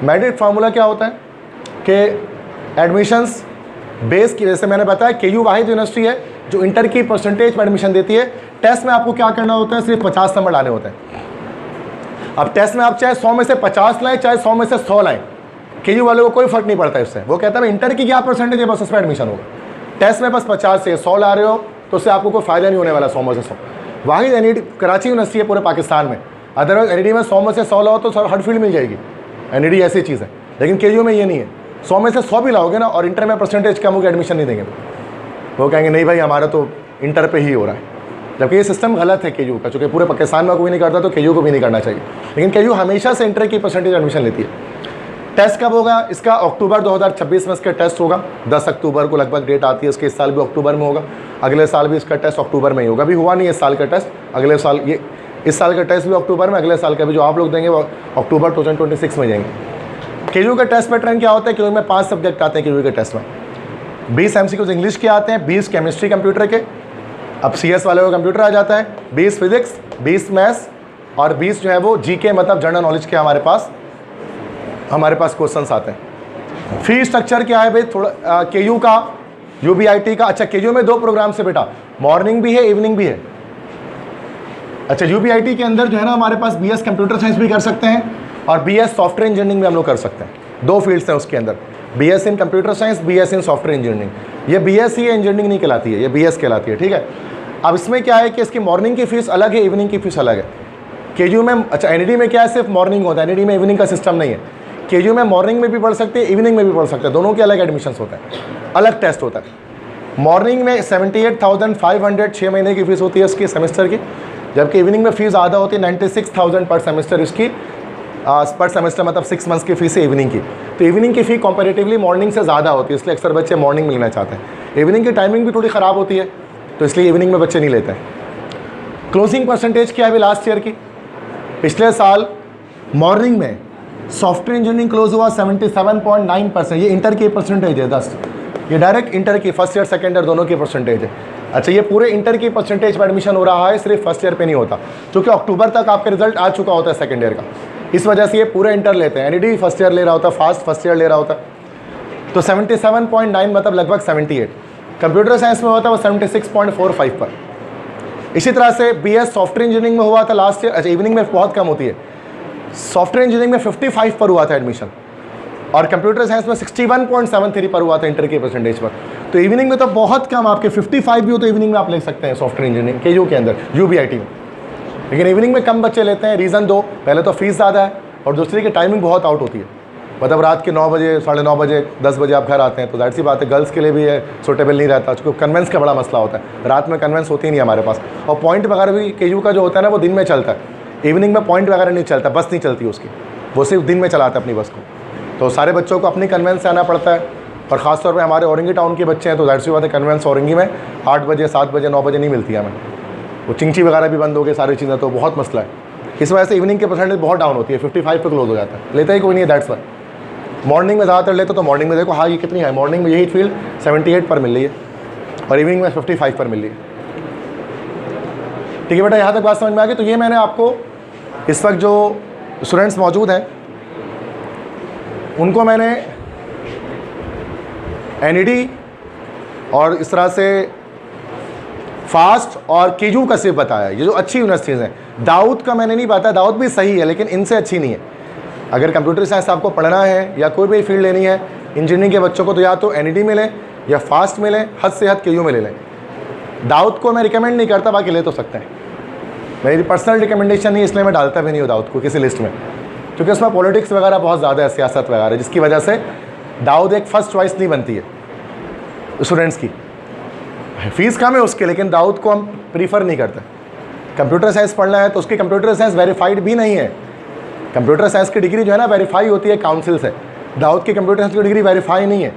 मेरिट फार्मूला क्या होता है कि एडमिशन्स बेस की, जैसे मैंने बताया KU वाहिद यूनिवर्सिटी है जो इंटर की परसेंटेज में एडमिशन देती है। टेस्ट में आपको क्या करना होता है, सिर्फ 50 नंबर लाने होते हैं। अब टेस्ट में आप चाहे 100 में से 50 लाएं, चाहे 100 में से 100 लाएं, KU वालों को कोई फर्क नहीं पड़ता इससे। वो कहता है इंटर की क्या परसेंटेज है, बस उसमें एडमिशन होगा। टेस्ट में बस 50 से 100 ला रहे हो तो उससे आपको कोई फायदा नहीं होने वाला 100 में से 100। वाहिद NID कराची यूनिवर्सिटी है पूरे पाकिस्तान में। अदरवाइज NID में 100 में से 100 लाओ तो हर फील्ड मिल जाएगी, NID ऐसी चीज़ है। लेकिन KU में ये नहीं है, 100 में से 100 भी लाओगे ना और इंटर में परसेंटेज कम होगी, एडमिशन नहीं देंगे। वो कहेंगे नहीं भाई हमारा तो इंटर पे ही हो रहा है, जबकि ये सिस्टम गलत है KU का, चूँकि पूरे पाकिस्तान में कोई नहीं करता तो KU को भी नहीं करना चाहिए। लेकिन KU हमेशा से इंटर की परसेंटेज एडमिशन लेती है। टेस्ट कब होगा इसका, अक्टूबर 2026 में इसका टेस्ट होगा। 10 अक्टूबर को लगभग डेट आती है इसके। इस साल भी अक्टूबर में होगा, अगले साल भी इसका टेस्ट अक्टूबर में ही होगा। अभी हुआ नहीं इस साल का टेस्ट, अगले साल ये इस साल का टेस्ट भी अक्टूबर में, अगले साल का भी जो आप लोग देंगे वो अक्टूबर 2026 में जाएंगे। KU का टेस्ट पैटर्न क्या होता है, KU में 5 सब्जेक्ट आते हैं। KU के टेस्ट में 20 MCQs इंग्लिश के आते हैं, 20 केमिस्ट्री कंप्यूटर के, अब CS वाले को कंप्यूटर आ जाता है, 20 फिजिक्स, 20 मैथ्स और 20 जो है वो GK मतलब जनरल नॉलेज के हमारे पास क्वेश्चंस आते हैं। फी स्ट्रक्चर क्या है भाई, थोड़ा KU का, UBIT का। अच्छा KU में 2 प्रोग्राम से बेटा, मॉर्निंग भी है, इवनिंग भी है। अच्छा UBIT के अंदर जो है ना हमारे पास BS कंप्यूटर साइंस भी कर सकते हैं और BS सॉफ्टवेयर इंजीनियरिंग भी हम लोग कर सकते हैं। 2 फील्ड्स हैं उसके अंदर, BS इन कंप्यूटर साइंस, BS इन सॉफ्टवेयर इंजीनियरिंग। ये BS ही इंजीनियरिंग नहीं कहलाती है, ये BS कहलाती है, ठीक है। अब इसमें क्या है कि इसकी मॉर्निंग की फ़ीस अलग है, इवनिंग की फ़ीस अलग है। KU में, अच्छा NID में क्या है, सिर्फ मॉर्निंग होता है, NID में इवनिंग का सिस्टम नहीं है। KU में मॉर्निंग में भी पढ़ सकते हैं, इवनिंग में भी पढ़ सकते हैं, दोनों के अलग एडमिशन्स होते हैं, अलग टेस्ट होता है। मॉर्निंग में 78,500 6 महीने की फ़ीस होती है इसकी सेमेस्टर की, जबकि इवनिंग में फ़ीस ज़्यादा होती है, 96,000 पर सेमेस्टर इसकी, पर सेमेस्टर मतलब 6 मंथ्स की फ़ीस है इवनिंग की। तो इवनिंग की फ़ी कंपैरेटिवली मॉर्निंग से ज़्यादा होती है, इसलिए अक्सर बच्चे मॉर्निंग में लेना चाहते हैं। इवनिंग की टाइमिंग भी थोड़ी ख़राब होती है, तो इसलिए इवनिंग में बच्चे नहीं लेते हैं। क्लोजिंग परसेंटेज क्या है अभी लास्ट ईयर की, पिछले साल मॉर्निंग में सॉफ्टवेयर इंजीनियरिंग क्लोज हुआ 77.9%, ये इंटर की परसेंटेज है 10, ये डायरेक्ट इंटर की फर्स्ट ईयर सेकेंड ईयर दोनों की परसेंटेज है। अच्छा ये पूरे इंटर की परसेंटेज पर एडमिशन हो रहा है, सिर्फ फर्स्ट ईयर पे नहीं होता, क्योंकि अक्टूबर तक आपका रिजल्ट आ चुका होता है सेकेंड ईयर का, इस वजह से ये पूरे इंटर लेते हैं। NID फर्स्ट ईयर ले रहा होता है, फास्ट फर्स्ट ईयर ले रहा होता है। तो 77.9 मतलब लगभग 78। कंप्यूटर साइंस में होता है वो 76.45 पर। इसी तरह से BS सॉफ्टवेयर इंजीनियरिंग में हुआ था लास्ट ईयर, अच्छा इवनिंग में बहुत कम होती है, सॉफ्टवेयर इंजीनियरिंग में 55 पर हुआ था एडमिशन, और कंप्यूटर साइंस में 61.73 पर हुआ था इंटर के परसेंटेज पर। तो इवनिंग में तो बहुत कम, आपके 55 भी हो तो इवनिंग में आप ले सकते हैं सॉफ्टवेयर इंजीनियरिंग KU के अंदर UBIT में, लेकिन इवनिंग में कम बच्चे लेते हैं। रीज़न 2, पहले तो फीस ज़्यादा है, और दूसरी की टाइमिंग बहुत आउट होती है, मतलब रात के 9 बजे, 9:30 बजे, 10 बजे आप घर आते हैं, तो जाहिर सी बात है गर्ल्स के लिए भी ये सूटेबल नहीं रहता, क्योंकि कन्वेंस का बड़ा मसला होता है, रात में कन्वेंस होती ही नहीं हमारे पास। और पॉइंट वगैरह भी केयू का जो होता है ना वो दिन में चलता है, इवनिंग में पॉइंट वगैरह नहीं चलता, बस नहीं चलती उसकी, वो सिर्फ दिन में चलाता है अपनी बस को। तो सारे बच्चों को अपनी कन्वेंस से आना पड़ता है, और ख़ासतौर पर हमारे औरंगी टाउन के बच्चे हैं, तो जाहिर सी बात है कन्वेंस औरंगी में 8 बजे, 7 बजे, 9 बजे नहीं मिलती है हमें, वो चिंची वगैरह भी बंद हो गई, सारी चीज़ें, तो बहुत मसला है। इस वजह से इवनिंग के परसेंटेज बहुत डाउन होती है, 55 पे क्लोज हो जाता है, लेता ही कोई नहीं है, दैट्स वाई। मॉर्निंग में ज़्यादातर लेते तो मॉर्निंग में देखो हाँ ये कितनी है, मॉर्निंग में यही फील्ड 78 पर मिल रही है और इवनिंग में 55 पर मिल रही है। ठीक है बेटा, यहाँ तक बात समझ में आ गई। तो ये मैंने आपको इस वक्त जो स्टूडेंट्स मौजूद हैं उनको मैंने NED और इस तरह से फास्ट और केजू का सिर्फ बताया, ये जो अच्छी यूनिवर्सिटीज़ हैं। दाऊद का मैंने नहीं बताया, दाऊद भी सही है लेकिन इनसे अच्छी नहीं है। अगर कंप्यूटर साइंस आपको पढ़ना है या कोई भी फील्ड लेनी है इंजीनियरिंग के बच्चों को, तो या तो NED में लें या फास्ट में लें, हद से हद केयू में ले लें। दाऊद को मैं रिकमेंड नहीं करता, बाकी ले तो सकते हैं, मेरी पर्सनल रिकमेंडेशन नहीं, इसलिए मैं डालता भी नहीं हूँ दाऊद को किसी लिस्ट में, क्योंकि उसमें पॉलिटिक्स वगैरह बहुत ज़्यादा है, सियासत वगैरह, जिसकी वजह से दाऊद एक फ़र्स्ट चॉइस नहीं बनती है स्टूडेंट्स की। फ़ीस कम है उसके, लेकिन दाऊद को हम प्रीफर नहीं करते। कंप्यूटर साइंस पढ़ना है तो उसकी कंप्यूटर साइंस वेरीफाइड भी नहीं है। कंप्यूटर साइंस की डिग्री जो है ना वेरीफाई होती है काउंसिल से, दाऊद की कंप्यूटर साइंस की डिग्री वेरीफाई नहीं है,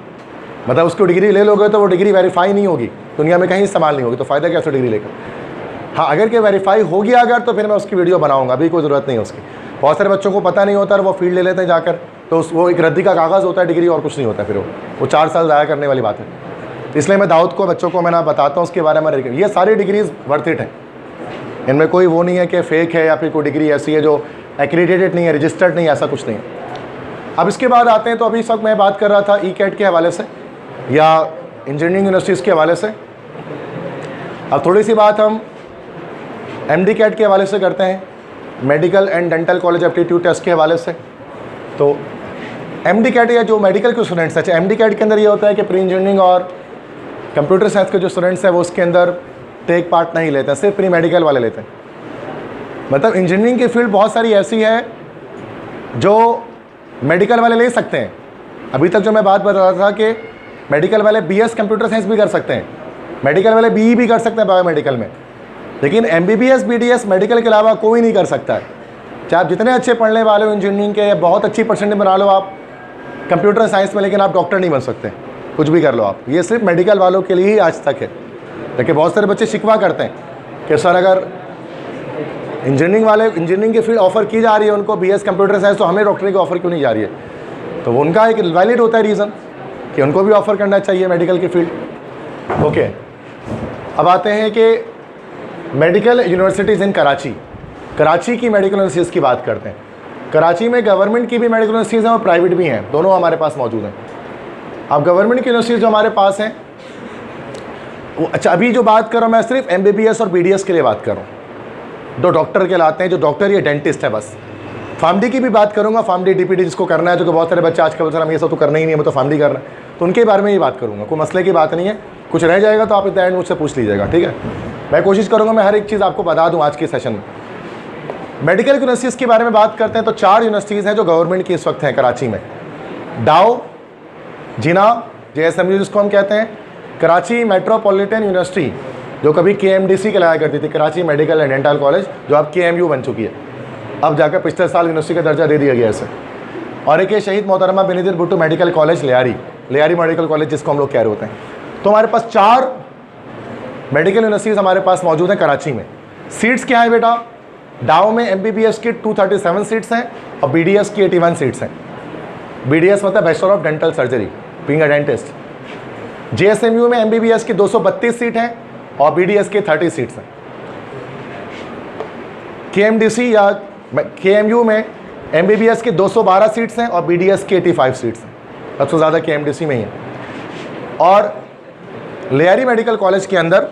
मतलब उसको डिग्री ले लोगे तो वो डिग्री वेरीफाई नहीं होगी, दुनिया में कहीं इस्तेमाल नहीं होगी, तो फ़ायदा क्या उसको डिग्री लेकर। हाँ, अगर के वेरीफाई हो गया अगर, तो फिर मैं उसकी वीडियो बनाऊंगा, अभी कोई ज़रूरत नहीं है उसकी। बहुत सारे बच्चों को पता नहीं होता और वो फील्ड ले लेते हैं जाकर, तो वो एक रद्दी का कागज़ होता है डिग्री, और कुछ नहीं होता, फिर वो 4 साल ज़ाया करने वाली बात है। इसलिए मैं दाऊद को बच्चों को मैं बताता हूँ उसके बारे में। ये सारी डिग्रीज़ वर्थ इट हैं, इनमें कोई वो नहीं है कि फ़ेक है या फिर कोई डिग्री ऐसी है जो एक्रीडेटेड नहीं है, रजिस्टर्ड नहीं है, ऐसा कुछ नहीं है। अब इसके बाद आते हैं, तो अभी सब मैं बात कर रहा था ECAT के हवाले से या इंजीनियरिंग यूनिवर्सिटीज़ के हवाले से। अब थोड़ी सी बात हम MD-CAT के हवाले से करते हैं, medical and dental college aptitude test के हवाले से। तो MD-CAT या जो मेडिकल के स्टूडेंट्स हैं, MD-CAT के अंदर ये होता है कि प्री इंजीनियरिंग और कंप्यूटर साइंस के जो स्टूडेंट्स हैं वो उसके अंदर टेक पार्ट नहीं लेते हैं, सिर्फ प्री मेडिकल वाले लेते हैं। मतलब इंजीनियरिंग की फील्ड बहुत सारी ऐसी है जो मेडिकल वाले ले सकते हैं। अभी तक जो मैं बात बता रहा था कि मेडिकल वाले BS कंप्यूटर साइंस भी कर सकते हैं, मेडिकल वाले BE भी कर सकते हैं बायोमेडिकल में, लेकिन MBBS BDS मेडिकल के अलावा कोई नहीं कर सकता है। चाहे आप जितने अच्छे पढ़ने वाले हो इंजीनियरिंग के, बहुत अच्छी परसेंटेज बना लो आप कंप्यूटर साइंस में, लेकिन आप डॉक्टर नहीं बन सकते, कुछ भी कर लो आप। ये सिर्फ मेडिकल वालों के लिए ही आज तक है। लेकिन बहुत सारे बच्चे शिकवा करते हैं कि सर अगर इंजीनियरिंग की फील्ड ऑफ़र की जा रही है उनको BS कंप्यूटर साइंस, तो हमें डॉक्टरी की ऑफ़र क्यों नहीं जा रही है? तो वो उनका एक वैलिड होता है रीज़न कि उनको भी ऑफ़र करना चाहिए मेडिकल की फील्ड। ओके, अब आते हैं कि मेडिकल यूनिवर्सिटीज़ इन कराची की मेडिकल यूनिवर्सिटीज़ की बात करते हैं। कराची में गवर्नमेंट की भी मेडिकल यूनिवर्सिटीज़ हैं और प्राइवेट भी हैं, दोनों हमारे पास मौजूद हैं। अब गवर्नमेंट की यूनिवर्सिटीज़ जो हमारे पास हैं वो, अच्छा अभी जो बात कर रहा हूँ मैं सिर्फ MBBS और BDS के लिए बात कर रहा हूँ, जो डॉक्टर कहलाते हैं, जो डॉक्टर या डेंटिस्ट है बस। फार्मडी की भी बात करूँगा, फार्मडी DPD जिसको करना है, जो कि बहुत सारे बच्चे आजकल सर हम ये सब तो करना ही नहीं है, मैं तो फार्मडी करना है, तो उनके बारे में ही बात करूँगा। कोई मसले की बात नहीं है, कुछ रह जाएगा तो आप इतना एंड मुझसे पूछ लीजिएगा, ठीक है। मैं कोशिश करूँगा मैं हर एक चीज़ आपको बता दूँ आज के सेशन में। मेडिकल यूनिवर्सिटीज़ के बारे में बात करते हैं तो 4 यूनिवर्सिटीज़ हैं जो गवर्नमेंट की इस वक्त हैं कराची में। डाउ, जिना, JSMU जिसको हम कहते हैं, कराची मेट्रोपॉलिटन यूनिवर्सिटी जो कभी KMDC कहलाया करती थी, Karachi medical and dental college, जो अब KMU बन चुकी है, अब जाकर पिछले साल यूनिवर्सिटी का दर्जा दे दिया गया इसे। और एक ये शहीद मोहतरमा Benazir Bhutto medical college Lyari medical college जिसको हम लोग कह रहे होते हैं। तो हमारे पास 4 मेडिकल यूनिवर्सिटीज़ हमारे पास मौजूद हैं कराची में। सीट्स क्या है बेटा? डाउ में MBBS की 237 सीट्स हैं और BDS की 81 सीट्स हैं। BDS मतलब bachelor of dental surgery, being a dentist. JSMU में MBBS की 232 सीट हैं और BDS की 30 सीट्स हैं। KMDC या KMU में MBBS की 212 सीट्स हैं और BDS की 85 सीट्स हैं, सबसे ज़्यादा KMDC में ही है। और लियारी मेडिकल कॉलेज के अंदर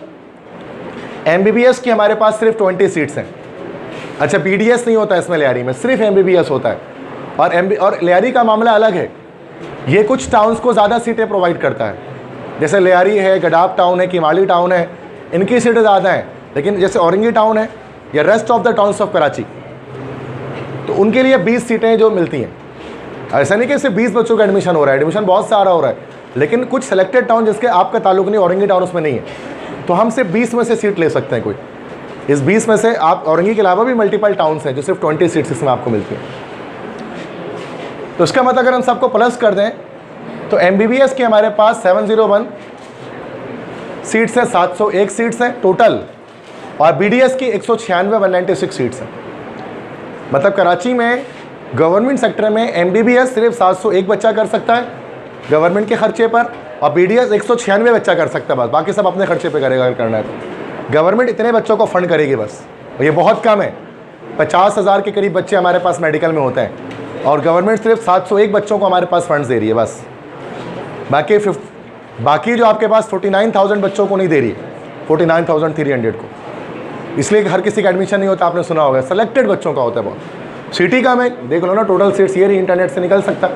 MBBS की हमारे पास सिर्फ 20 सीट्स हैं। अच्छा, BDS नहीं होता इसमें, लियारी में सिर्फ MBBS होता है। और लियारी का मामला अलग है, ये कुछ टाउन्स को ज़्यादा सीटें प्रोवाइड करता है, जैसे लियारी है, गडाब टाउन है, किमाली टाउन है, इनकी सीटें ज़्यादा हैं। लेकिन जैसे औरंगी टाउन है या rest of the towns of Karachi, तो उनके लिए 20 सीटें जो मिलती हैं। ऐसा नहीं कि सिर्फ 20 बच्चों का एडमिशन हो रहा है, एडमिशन बहुत सारा हो रहा है, लेकिन कुछ सेलेक्टेड टाउन जिसके आपका ताल्लुक नहीं, औरंगी टाउन उसमें नहीं है, तो हम सिर्फ 20 में से सीट ले सकते हैं कोई। इस 20 में से आप औरंगी के अलावा भी मल्टीपल टाउन्स हैं जो सिर्फ 20 सीट्स इसमें आपको मिलती हैं। तो इसका मतलब अगर हम सबको प्लस कर दें तो MBBS की हमारे पास 701 सीट्स हैं, 701 सीट्स हैं टोटल, और BDS की 196 सीट्स हैं। मतलब कराची में गवर्नमेंट सेक्टर में MBBS सिर्फ 701 बच्चा कर सकता है गवर्नमेंट के खर्चे पर, और BDS 196 बच्चा कर सकता है बस, बाकी सब अपने खर्चे पे करेगा अगर करना है तो। गवर्नमेंट इतने बच्चों को फंड करेगी बस, और ये बहुत कम है। 50,000 के करीब बच्चे हमारे पास मेडिकल में होते हैं, और गवर्नमेंट सिर्फ 701 बच्चों को हमारे पास फंड्स दे रही है बस। बाकी जो आपके पास 49,000 बच्चों को नहीं दे रही है, 49,300 को, इसलिए हर किसी का एडमिशन नहीं होता। आपने सुना होगा सेलेक्टेड बच्चों का होता है बहुत। सिटी का में देख लो ना, टोटल सीट्स ये रही, इंटरनेट से निकल सकता।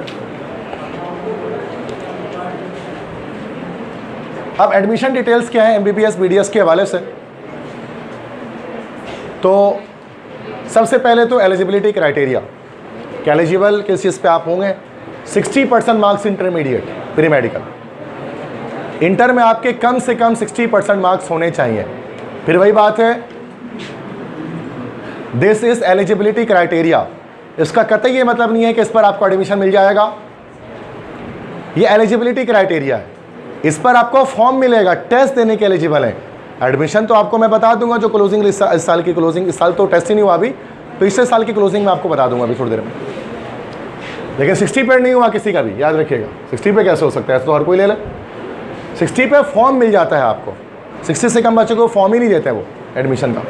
अब एडमिशन डिटेल्स क्या है MBBS BDS के हवाले से, तो सबसे पहले तो एलिजिबिलिटी क्राइटेरिया, कि एलिजिबल किस चीज़ पे आप होंगे। 60% marks intermediate pre medical, inter में आपके कम से कम 60% मार्क्स होने चाहिए। फिर वही बात है, दिस इज एलिजिबिलिटी क्राइटेरिया। इसका कतई ये मतलब नहीं है कि इस पर आपको एडमिशन मिल जाएगा, ये एलिजिबिलिटी क्राइटेरिया है। इस पर आपको फॉर्म मिलेगा, टेस्ट देने के एलिजिबल है। एडमिशन तो आपको मैं बता दूंगा, जो क्लोजिंग इस साल की क्लोजिंग, इस साल तो टेस्ट ही नहीं हुआ अभी, पिछले साल की क्लोजिंग में आपको बता दूंगा अभी थोड़ी देर में। लेकिन 60 पे नहीं हुआ किसी का भी, याद रखिएगा। 60 पे कैसे हो सकता है, तो हर कोई ले ले। 60 पे फॉर्म मिल जाता है आपको, 60 से कम बच्चों को फॉर्म ही नहीं देते वो एडमिशन का।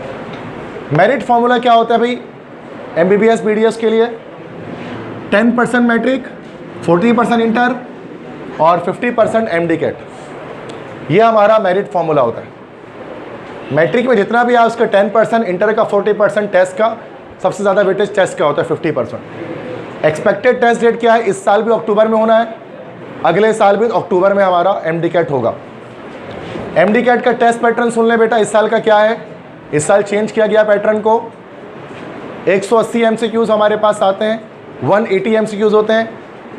मेरिट फार्मूला क्या होता है भाई MBBS BDS के लिए? 10% मैट्रिक, 40% इंटर और 50% MDCAT, ये हमारा मेरिट फार्मूला होता है। मैट्रिक में जितना भी है उसका 10%, इंटर का 40%, टेस्ट का सबसे ज़्यादा वेटेज टेस्ट का होता है 50%। एक्सपेक्टेड टेस्ट डेट क्या है? इस साल भी अक्टूबर में होना है, अगले साल भी अक्टूबर में हमारा MDCAT होगा। MDCAT का टेस्ट पैटर्न सुन ले बेटा, इस साल का क्या है? इस साल चेंज किया गया पैटर्न को। 180 MCQs हमारे पास आते हैं, 180 MCQs होते हैं,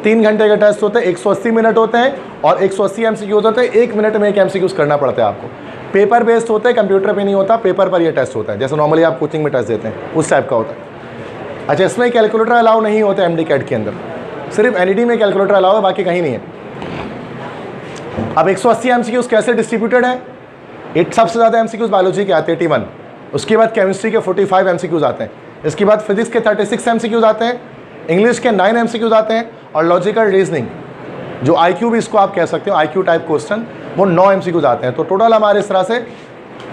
3 घंटे का टेस्ट होते हैं, 180 मिनट होते हैं, और 180 MCQs होते हैं, 1 मिनट में 1 MCQs करना पड़ता है आपको। पेपर बेस्ड होते हैं, कंप्यूटर पे नहीं होता, पेपर पर ये टेस्ट होता है, जैसे नॉर्मली आप कोचिंग में टेस्ट देते हैं उस टाइप का होता है। अच्छा, इसमें कैलकुलेटर अलाउ नहीं होता MDCAT के अंदर, सिर्फ NED में कैलकुलेटर अलाउ है, बाकी कहीं नहीं है। अब 180 MCQs कैसे डिस्ट्रीब्यूटेड है? सबसे ज़्यादा MCQs बायोलॉजी के आते हैं 81, उसके बाद केमिस्ट्री के 45 MCQs आते हैं, इसके बाद फिजिक्स के 36 MCQs आते हैं, इंग्लिश के 9 MCQs आते हैं, और लॉजिकल रीजनिंग जो IQ भी इसको आप कह सकते हो, IQ टाइप क्वेश्चन, वो 9 MCQs आते हैं। तो टोटल हमारे इस तरह से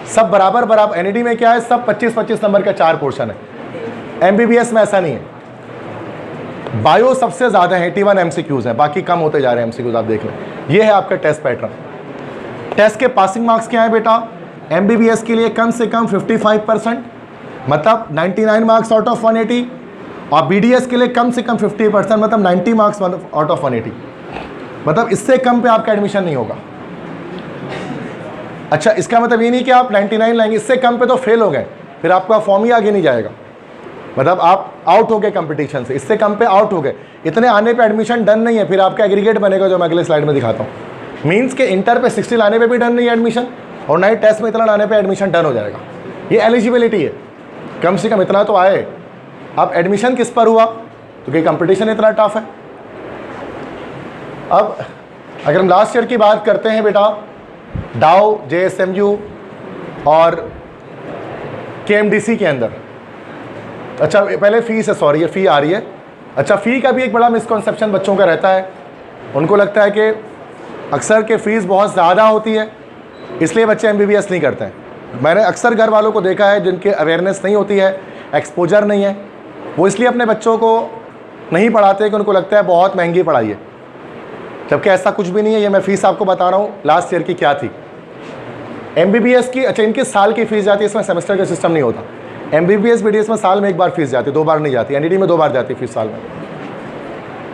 सब बराबर बराबर। NED में क्या है, सब 25-25 नंबर का 4 पोर्शन है। MBBS में ऐसा नहीं है। बायो सबसे ज़्यादा है, 81 MCQs हैं, बाकी कम होते जा रहे हैं MCQs, आप देख लें। ये है आपका टेस्ट पैटर्न। टेस्ट के पासिंग मार्क्स क्या है बेटा? MBBS के लिए कम से कम 55%, मतलब 99 मार्क्स आउट ऑफ 180, और BDS के लिए कम से कम 50%, मतलब 90 मार्क्स आउट ऑफ 180, मतलब इससे कम पे आपका एडमिशन नहीं होगा। अच्छा, इसका मतलब ये नहीं कि आप 99 लाएंगे, इससे कम पे तो फेल हो गए, फिर आपका फॉर्म ही आगे नहीं जाएगा, मतलब आप आउट हो गए कंपटीशन से, इससे कम पे आउट हो गए। इतने आने पे एडमिशन डन नहीं है, फिर आपका एग्रीगेट बनेगा जो मैं अगले स्लाइड में दिखाता हूँ। मीन्स के इंटर पे 60 लाने पे भी डन नहीं है एडमिशन, और नए टेस्ट में इतना लाने पे एडमिशन डन हो जाएगा। ये एलिजिबिलिटी है, कम से कम इतना तो आए। अब एडमिशन किस पर हुआ? क्योंकि कंपटीशन इतना टफ है। अब अगर हम लास्ट ईयर की बात करते हैं बेटा, डाउ, JSMU और KMDC के अंदर, अच्छा पहले फ़ीस है, सॉरी ये फ़ी आ रही है। अच्छा, फ़ी का भी एक बड़ा मिसकॉन्सेप्शन बच्चों का रहता है, उनको लगता है कि अक्सर के फ़ीस बहुत ज़्यादा होती है, इसलिए बच्चे MBBS नहीं करते हैं। मैंने अक्सर घर वालों को देखा है जिनके अवेयरनेस नहीं होती है, एक्सपोजर नहीं है, वो इसलिए अपने बच्चों को नहीं पढ़ाते कि उनको लगता है बहुत महंगी पढ़ाई है, जबकि ऐसा कुछ भी नहीं है। ये मैं फ़ीस आपको बता रहा हूँ लास्ट ईयर की क्या थी MBBS की। अच्छा, इनकी साल की फ़ीस जाती है, इसमें सेमेस्टर का सिस्टम नहीं होता। MBBS BDS में साल में एक बार फीस जाती है, 2 बार नहीं जाती। NED में 2 बार जाती है फीस साल में।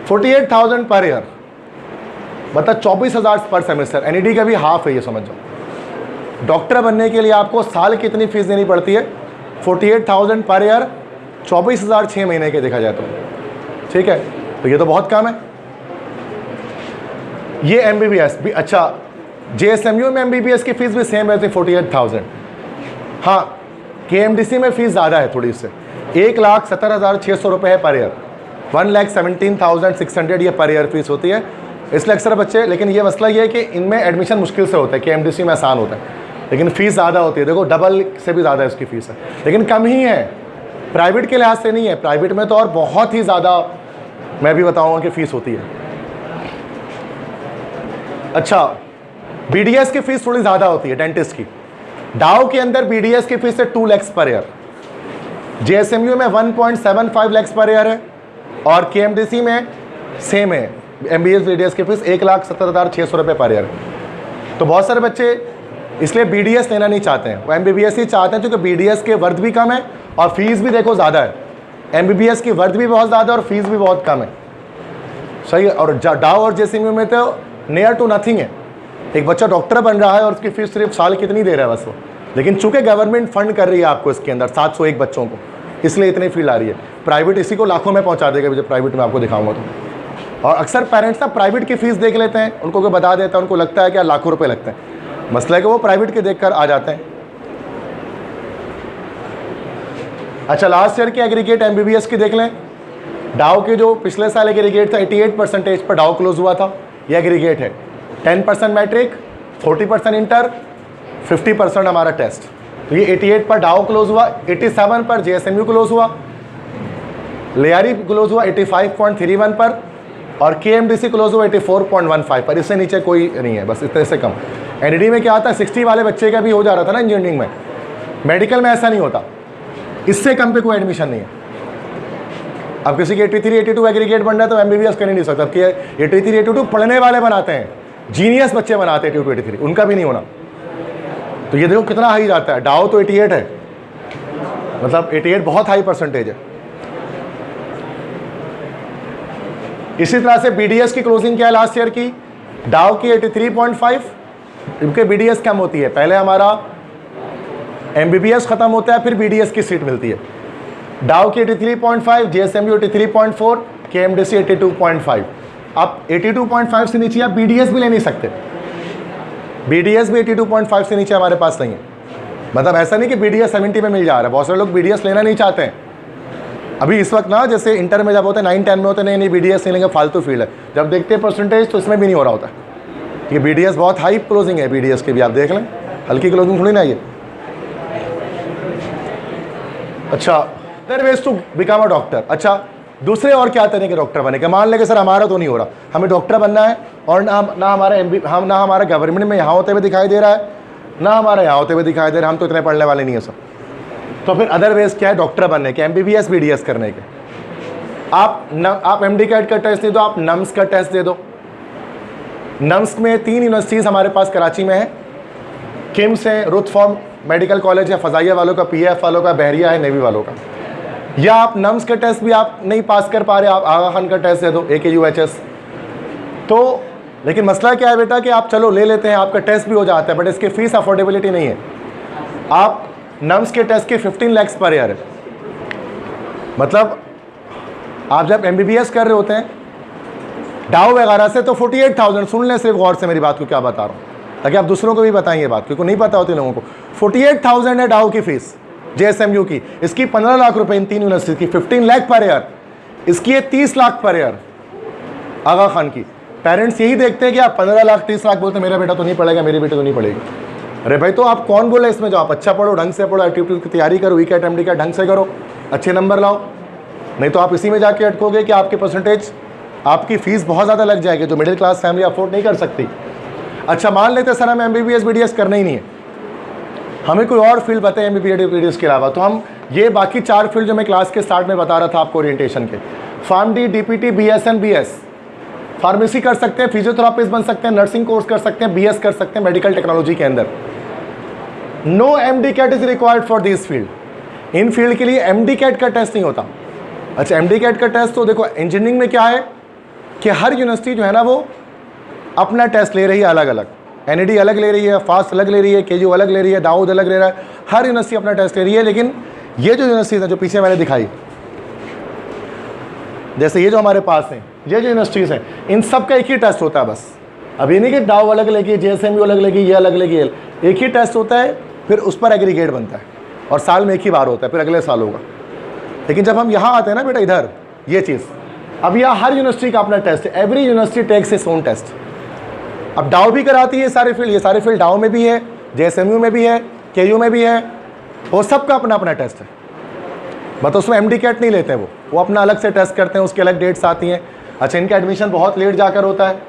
48,000 पर ईयर, मतलब 24,000 पर सेमेस्टर। NED का भी हाफ है, ये समझ जाओ। डॉक्टर बनने के लिए आपको साल कितनी फीस देनी पड़ती है? 48,000 पर ईयर, 24,000 6 महीने के देखा जाए तो, ठीक है, तो ये तो बहुत कम है। ये MBBS भी, अच्छा JSMU में MBBS की फीस भी सेम रहती है 48,000। हाँ, KMDC में फीस ज़्यादा है थोड़ी से, 1,70,600 रुपये है पर ईयर, 1,17,600 ये पर ईयर फीस होती है। इसलिए अक्सर बच्चे, लेकिन ये मसला ये है कि इनमें एडमिशन मुश्किल से होता है, KMDC में आसान होता है, लेकिन फ़ीस ज़्यादा होती है। देखो डबल से भी ज़्यादा इसकी फ़ीस है, लेकिन कम ही है, प्राइवेट के लिहाज से नहीं है। प्राइवेट में तो और बहुत ही ज़्यादा मैं भी बताऊँगा कि फ़ीस होती है। अच्छा, BDS की फ़ीस थोड़ी ज़्यादा होती है डेंटिस्ट की। डाउ के अंदर BDS की फ़ीस है 2 लाख पर ईयर, JSMU में 1.75 लाख पर ईयर है, और KMDC में सेम है, MBBS BDS की फीस 1,70,600 रुपये पर ईयर। तो बहुत सारे बच्चे इसलिए BDS लेना नहीं चाहते हैं, वो MBBS ही चाहते हैं, क्योंकि BDS के वर्थ भी कम है और फीस भी देखो ज़्यादा है। MBBS की वर्थ भी बहुत ज़्यादा है और फीस भी बहुत कम है, सही है। और डाउ और JSMU में तो नियर टू नथिंग है। एक बच्चा डॉक्टर बन रहा है और उसकी फीस सिर्फ साल कितनी दे रहा है बस वो, लेकिन चूंकि गवर्नमेंट फंड कर रही है आपको इसके अंदर 701 बच्चों को, इसलिए इतनी फीस आ रही है। प्राइवेट इसी को लाखों में पहुंचा देगा, जब प्राइवेट में आपको दिखाऊंगा तो। और अक्सर पेरेंट्स ना प्राइवेट की फीस देख लेते हैं, उनको कोई बता देता है, उनको लगता है कि यार लाखों रुपए लगते हैं, मसला है कि वो प्राइवेट के देखकर आ जाते हैं। अच्छा, लास्ट ईयर की एग्रीगेट MBBS की देख लें। डाउ के जो पिछले साल एग्रीगेट था 88% पर डाउ क्लोज हुआ था, ये एग्रीगेट है। 10% मैट्रिक, 40% इंटर, 50% हमारा टेस्ट। तो ये 88 पर डाउ क्लोज हुआ, 87 पर JSMU क्लोज हुआ, लेआरी क्लोज हुआ 85.31 पर, और KMDC क्लोज हुआ 84.15 पर। इससे नीचे कोई नहीं है, बस इतने से कम। NED में क्या आता है, 60 वाले बच्चे का भी हो जा रहा था ना इंजीनियरिंग में, मेडिकल में ऐसा नहीं होता, इससे कम पे कोई एडमिशन नहीं है। अब किसी की 83 82 एग्रीगेट बन रहा है तो MBBS कर ही नहीं सकता। 83 82 पढ़ने वाले बनाते हैं, जीनियस बच्चे बनाते हैं 82 83, उनका भी नहीं होना। तो ये देखो कितना हाई जाता है। डाउ तो 88 है, मतलब 88 बहुत हाई परसेंटेज है। इसी तरह से BDS की क्लोजिंग क्या है लास्ट ईयर की, डाउ की 83.5, क्योंकि BDS कम होती है, पहले हमारा MBBS खत्म होता है फिर BDS की सीट मिलती है। डाउ की 83.5, JSMU 83.4, KMDC 82.5। अब 82.5 से नीचे आप BDS भी ले नहीं सकते, BDS भी 82.5 से नीचे हमारे पास नहीं है। मतलब ऐसा नहीं कि BDS 70 में मिल जा रहा है, बहुत सारे लोग BDS लेना नहीं चाहते हैं अभी इस वक्त ना, जैसे इंटर में जब होते हैं 9-10 में होते हैं, नहीं BDS नहीं लेंगे, फालतू फील्ड है। जब देखते हैं परसेंटेज तो इसमें भी नहीं हो रहा होता, कि BDS बहुत हाई क्लोजिंग है, BDS की भी आप देख लें, हल्की क्लोजिंग थोड़ी ना ये। अच्छा, other ways to become a doctor. अच्छा, दूसरे और क्या तरह के डॉक्टर बने? मान लें कि सर हमारा तो नहीं हो रहा, हमें डॉक्टर बनना है और ना हमारा गवर्नमेंट में यहाँ होते हुए दिखाई दे रहा है, ना हमारा यहाँ होते हुए दिखाई दे रहा है, हम तो इतने पढ़ने वाले नहीं है सर। तो फिर अदर वेज क्या है डॉक्टर बनने के? MBBS BDS करने के। आप MD-CAT का टेस्ट दे दो, आप NUMS का टेस्ट दे दो। NUMS में 3 यूनिवर्सिटीज़ हमारे पास कराची में है, किम्स है, रुतफॉर्म मेडिकल कॉलेज है फजाइया वालों का, PF वालों का, बहरिया है नेवी वालों का। या आप NUMS के टेस्ट भी आप नहीं पास कर पा रहे, आप आगा खान का टेस्ट दे दो, AKUHS। तो लेकिन मसला क्या है बेटा कि आप चलो ले लेते हैं, आपका टेस्ट भी हो जाता है, बट इसकी फ़ीस अफोर्डेबिलिटी नहीं है। आप NUMS के टेस्ट के 15 लाख पर ईयर है। मतलब आप जब MBBS कर रहे होते हैं डाउ वगैरह से तो 48,000, सुन लें सिर्फ गौर से मेरी बात को क्या बता रहा हूँ, ताकि आप दूसरों को भी बताएं ये बात, क्योंकि नहीं पता होती लोगों को। 48,000 है डाउ की फीस, JSMU की, इसकी 15 लाख रुपए इन 3 यूनिवर्सिटी की, 15 लाख पर ईयर, इसकी है 30 लाख पर ईयर आगा खान की। पेरेंट्स यही देखते हैं कि आप 15 लाख 30 लाख बोलते हैं, मेरा बेटा तो नहीं पढ़ेगा, मेरी बेटी तो नहीं पढ़ेगी। अरे भाई, तो आप कौन बोले इसमें? जो आप अच्छा पढ़ो, ढंग से पढ़ो, एक्टिविटीज की तैयारी करो, E-CAT MD-CAT ढंग से करो, अच्छे नंबर लाओ, नहीं तो आप इसी में जाके अटकोगे कि आपके परसेंटेज, आपकी फ़ीस बहुत ज़्यादा लग जाएगी, जो मिडिल क्लास फैमिली अफोर्ड नहीं कर सकती। अच्छा, मान लेते सर हमें MBBS BDS करना ही नहीं है, हमें कोई और फील्ड बताए MBBS BDS के अलावा, तो हम ये बाकी 4 फील्ड जो मैं क्लास के स्टार्ट में बता रहा था आपको ओरिएंटेशन के, PharmD, DPT, BSN, BS, pharmacy कर सकते हैं, फिजियोथेरापिस्ट बन सकते हैं, नर्सिंग कोर्स कर सकते हैं, BS कर सकते हैं मेडिकल टेक्नोलॉजी के अंदर। No MD-CAT is required for this field. इन फील्ड के लिए MD-CAT का टेस्ट नहीं होता। अच्छा, MD-CAT का टेस्ट तो देखो इंजीनियरिंग में क्या है कि हर यूनिवर्सिटी जो है ना वो अपना टेस्ट ले रही है अलग अलग, NED अलग ले रही है, फास्ट अलग ले रही है, KU अलग ले रही है, दाऊद अलग ले रहा है, हर यूनिवर्सिटी अपना टेस्ट ले रही है। लेकिन ये जो यूनिवर्सिटी है जो पीछे मैंने दिखाई, जैसे ये जो हमारे पास हैं, ये जो यूनिवर्सिटीज़ हैं, इन सब का एक ही टेस्ट होता है बस। अब ये नहीं कि डाउ अलग लगी, JSMU अलग लगी, ये अलग लगी, एक ही टेस्ट होता है, फिर उस पर एग्रीगेट बनता है और साल में एक ही बार होता है, फिर अगले साल होगा। लेकिन जब हम यहाँ आते हैं ना बेटा, इधर ये चीज़, अब यहाँ हर यूनिवर्सिटी का अपना टेस्ट है, every university takes its own test. अब डाउ भी कराती है सारे फील्ड, ये सारे फील्ड डाउ में भी है, JSMU में भी है, KU में भी है, वो सबका अपना अपना टेस्ट है। मतलब उसमें MD-CAT नहीं लेते हैं, वो अपना अलग से टेस्ट करते हैं, उसकी अलग डेट्स आती हैं। अच्छा, इनका एडमिशन बहुत लेट जाकर होता है,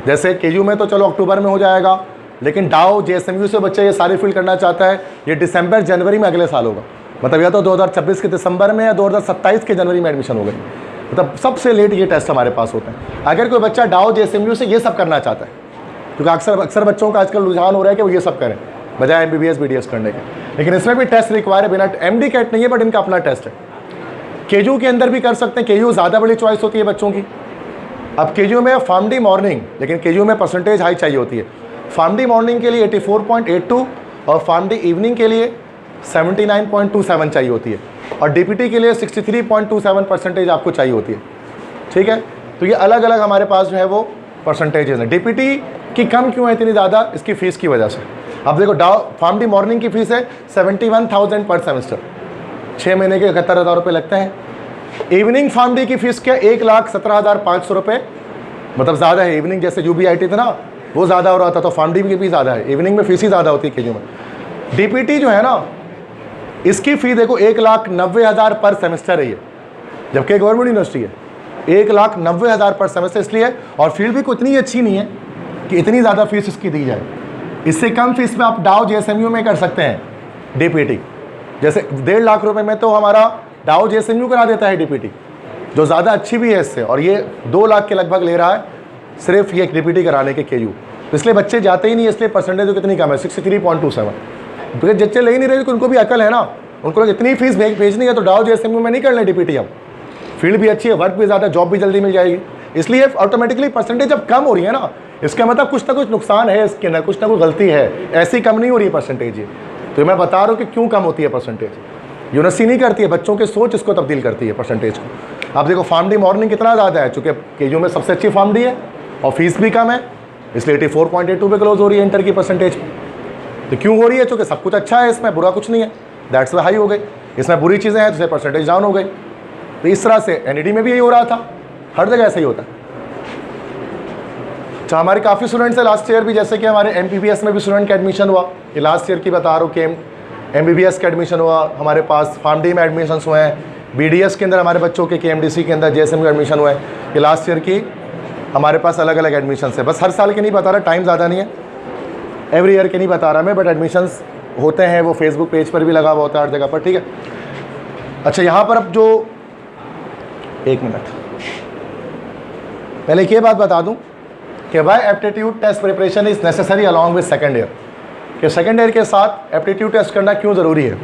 जैसे KU में तो चलो अक्टूबर में हो जाएगा, लेकिन डाउ JSMU से बच्चा ये सारी फील्ड करना चाहता है, ये दिसंबर जनवरी में अगले साल होगा। मतलब या तो 2026 के दिसंबर में या 2027 के जनवरी में एडमिशन हो गई। मतलब सबसे लेट ये टेस्ट हमारे पास होते हैं। अगर कोई बच्चा डाउ JSMU से ये सब करना चाहता है, क्योंकि अक्सर बच्चों का आजकल रुझान हो रहा है कि वो ये सब करें बजाय MBBS BDS करने के, लेकिन इसमें भी टेस्ट रिक्वायर है, बिना MD-CAT नहीं है, बट इनका अपना टेस्ट है। KU के अंदर भी कर सकते हैं, KU ज़्यादा बड़ी चॉइस होती है बच्चों की। अब KU में फार्मडी मॉर्निंग, लेकिन KU में परसेंटेज हाई चाहिए होती है। फार्मडी मॉर्निंग के लिए 84.82 और फार्मडी इवनिंग के लिए 79.27 चाहिए होती है, और DPT के लिए 63.27 परसेंटेज आपको चाहिए होती है। ठीक है, तो ये अलग अलग हमारे पास जो है वो परसेंटेजेस हैं। DPT की कम क्यों है इतनी ज़्यादा? इसकी फ़ीस की वजह से। अब देखो, फार्मडी मॉर्निंग की फ़ीस है 71,000 पर सेमेस्टर, 6 महीने के 71,000 रुपये लगते हैं। इवनिंग फार्मडी की फ़ीस क्या? 1,17,500 रुपये, मतलब ज़्यादा है। इवनिंग जैसे UBIT था ना, वो ज़्यादा हो रहा था, तो फार्मडी की भी ज़्यादा है। इवनिंग में फ़ीस ही ज़्यादा होती है KU में। DPT जो है ना, इसकी फ़ी देखो 1,90,000 पर सेमेस्टर है ये, जबकि गवर्नमेंट यूनिवर्सिटी है। 1,90,000 पर सेमेस्टर इसलिए, और फील्ड भी कोई इतनी अच्छी नहीं है कि इतनी ज़्यादा फीस इसकी दी जाए। इससे कम फीस में आप डाउ JSMU में कर सकते हैं DPT। जैसे 1.5 लाख रुपए में तो हमारा डाउ JSMU करा देता है DPT, जो ज़्यादा अच्छी भी है इससे, और ये 2 लाख के लगभग ले रहा है सिर्फ ये DPT कराने के KU। तो इसलिए बच्चे जाते ही नहीं, इसलिए परसेंटेज तो कितनी कम है, 63.27। क्योंकि बच्चे ले ही नहीं रहे, तो उनको भी अकल है ना, उनको इतनी फीस भेजनी है तो डाउ JSMU में नहीं कर लें DPT। हम फील्ड भी अच्छी है, वर्क भी ज़्यादा, जॉब भी जल्दी मिल जाएगी, इसलिए ऑटोमेटिकली परसेंटेज जब कम हो रही है ना, इसका मतलब कुछ ना कुछ नुकसान है इसके अंदर, कुछ ना कुछ गलती है, ऐसी कम नहीं हो रही है परसेंटेज। ये तो मैं बता रहा हूँ कि क्यों कम होती है परसेंटेज। यूनिवर्सिटी नहीं करती है, बच्चों की सोच इसको तब्दील करती है परसेंटेज को। आप देखो फार्मडी मॉर्निंग कितना ज़्यादा है, चूँकि KU में सबसे अच्छी फार्मडी है और फीस भी कम है, इसलिए 84.82 पे क्लोज हो रही है इंटर की परसेंटेज। तो क्यों हो रही है? चूँकि सब कुछ अच्छा है, इसमें बुरा कुछ नहीं है, दैट्स वाई हाई हो गई। इसमें बुरी चीज़ें हैं, तो परसेंटेज डाउन हो गई। तो इस तरह से NED में भी यही हो रहा था, हर जगह ऐसा ही होता है। अच्छा, हमारे काफ़ी स्टूडेंट्स हैं लास्ट ईयर भी, जैसे कि हमारे MBBS में भी स्टूडेंट का एडमिशन हुआ, ये लास्ट ईयर की बता रहा हूँ कि MBBS का एडमिशन हुआ, हमारे पास फार्मडी में एडमिशन हुए हैं, BDS के अंदर हमारे बच्चों के KMDC के अंदर JSM का एडमिशन हुआ है। ये लास्ट ईयर की हमारे पास अलग अलग एडमिशन है, बस हर साल के नहीं बता रहा, टाइम ज़्यादा नहीं है, एवरी ईयर के नहीं बता रहा मैं, बट एडमिशन्स होते हैं, वो फेसबुक पेज पर भी लगा हुआ होता है हर जगह पर। ठीक है, अच्छा यहाँ पर अब जो, एक मिनट पहले ये बात बता दूं कि why aptitude test preparation is necessary along with second year, कि सेकेंड ईयर के साथ एप्टीट्यूड टेस्ट करना क्यों ज़रूरी है।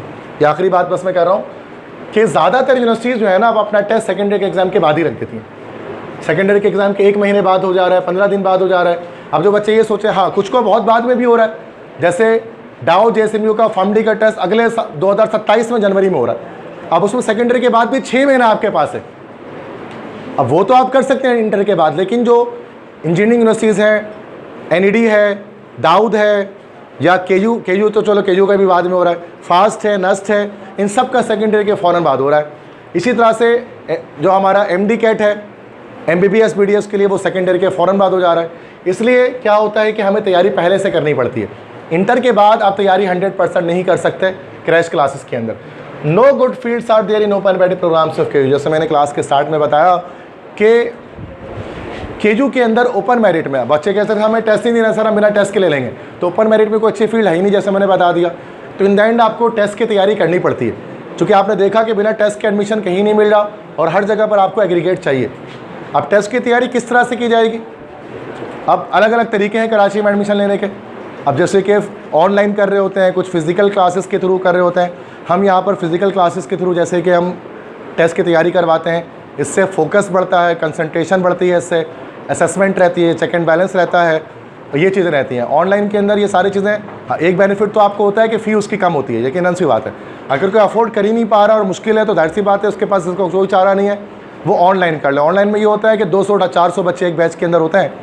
ये आखिरी बात बस मैं कर रहा हूँ कि ज़्यादातर यूनिवर्सिटीज़ जो है ना, अब अपना टेस्ट सेकेंड ईयर के एग्ज़ाम के बाद ही रख देती हैं। सेकेंड ईयर के एग्ज़ाम के 1 महीने बाद हो जा रहा है, 15 दिन बाद हो जा रहा है। अब जो बच्चे ये सोचे, हाँ कुछ को बहुत बाद में भी हो रहा है, जैसे डाउ JSMU का फार्मडी का टेस्ट अगले 2027 में जनवरी में हो रहा है। अब उसमें सेकेंड ईयर के बाद भी 6 महीना आपके पास है। अब वो तो आप कर सकते हैं इंटर के बाद, लेकिन जो इंजीनियरिंग यूनिवर्सिटीज़ हैं, NED है, दाऊद है, या KU तो चलो KU का भी बाद में हो रहा है, फास्ट है, नस्ट है, इन सब का सेकेंड ईयर के फ़ौरन बाद हो रहा है। इसी तरह से जो हमारा MD-CAT है, MBBS BDS के लिए, वो सेकेंड ईयर के फ़ौरन बाद हो जा रहा है। इसलिए क्या होता है कि हमें तैयारी पहले से करनी पड़ती है। इंटर के बाद आप तैयारी 100% नहीं कर सकते क्रैश क्लासेस के अंदर। No good fields are there in open merit programs of KU। जैसे मैंने क्लास के स्टार्ट में बताया कि KU के अंदर ओपन मेरिट में बच्चे कहते हैं हमें टेस्ट ही नहीं देना सर, हम बिना टेस्ट के ले लेंगे, तो ओपन मेरिट में कोई अच्छी फील्ड है ही नहीं, जैसे मैंने बता दिया। तो इन द एंड आपको टेस्ट की तैयारी करनी पड़ती है, क्योंकि आपने देखा कि बिना टेस्ट के एडमिशन कहीं नहीं मिल रहा और हर जगह पर आपको एग्रीगेट चाहिए। अब टेस्ट की तैयारी किस तरह से की जाएगी? अब अलग अलग तरीके हैं कराची में एडमिशन लेने के। अब जैसे कि ऑनलाइन कर रहे होते हैं, कुछ फिज़िकल क्लासेस के थ्रू कर रहे होते हैं। हम यहाँ पर फिज़िकल क्लासेस के थ्रू जैसे कि हम टेस्ट की तैयारी करवाते हैं, इससे फोकस बढ़ता है, कंसंट्रेशन बढ़ती है, इससे असेसमेंट रहती है, चेक एंड बैलेंस रहता है, ये चीज़ें रहती हैं। ऑनलाइन के अंदर ये सारी चीज़ें, हाँ एक बेनिफिट तो आपको होता है कि फ़ी उसकी कम होती है, लेकिन सी बात है अगर कोई अफोर्ड कर ही नहीं पा रहा और मुश्किल है तो दैट सी बात है, उसके पास इसको कोई चारा नहीं है, वो ऑनलाइन कर ले। ऑनलाइन में ये होता है कि 200-400 बच्चे एक बैच के अंदर होते हैं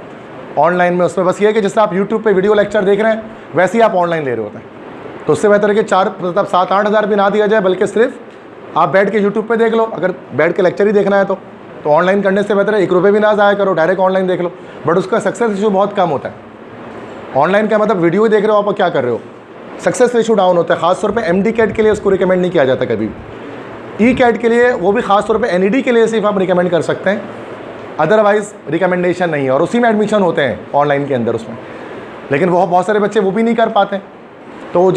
ऑनलाइन में। उसमें बस ये है कि जैसे आप यूट्यूब पे वीडियो लेक्चर देख रहे हैं वैसे ही आप ऑनलाइन ले रहे होते हैं। तो उससे बेहतर है कि 7-8 हज़ार भी ना दिया जाए, बल्कि सिर्फ आप बैठ के यूट्यूब पे देख लो। अगर बैठ के लेक्चर ही देखना है तो ऑनलाइन करने से बेहतर है 1 रुपये भी ना ज़ाया करो, डायरेक्ट ऑनलाइन देख लो। बट उसका सक्सेस रेशो बहुत कम होता है। ऑनलाइन का मतलब वीडियो ही देख रहे हो आप, क्या कर रहे हो, सक्सेस रेशो डाउन होता है। खासतौर पे MD कैट के लिए उसको रिकमेंड नहीं किया जाता कभी भी। कैट के लिए, वो भी खासतौर पे NED के लिए सिर्फ आप रिकमेंड कर सकते हैं, अदरवाइज़ रिकमेंडेशन नहीं है। और उसी में एडमिशन होते हैं ऑनलाइन के अंदर उसमें, लेकिन वो बहुत सारे बच्चे वो भी नहीं कर पाते हैं। तो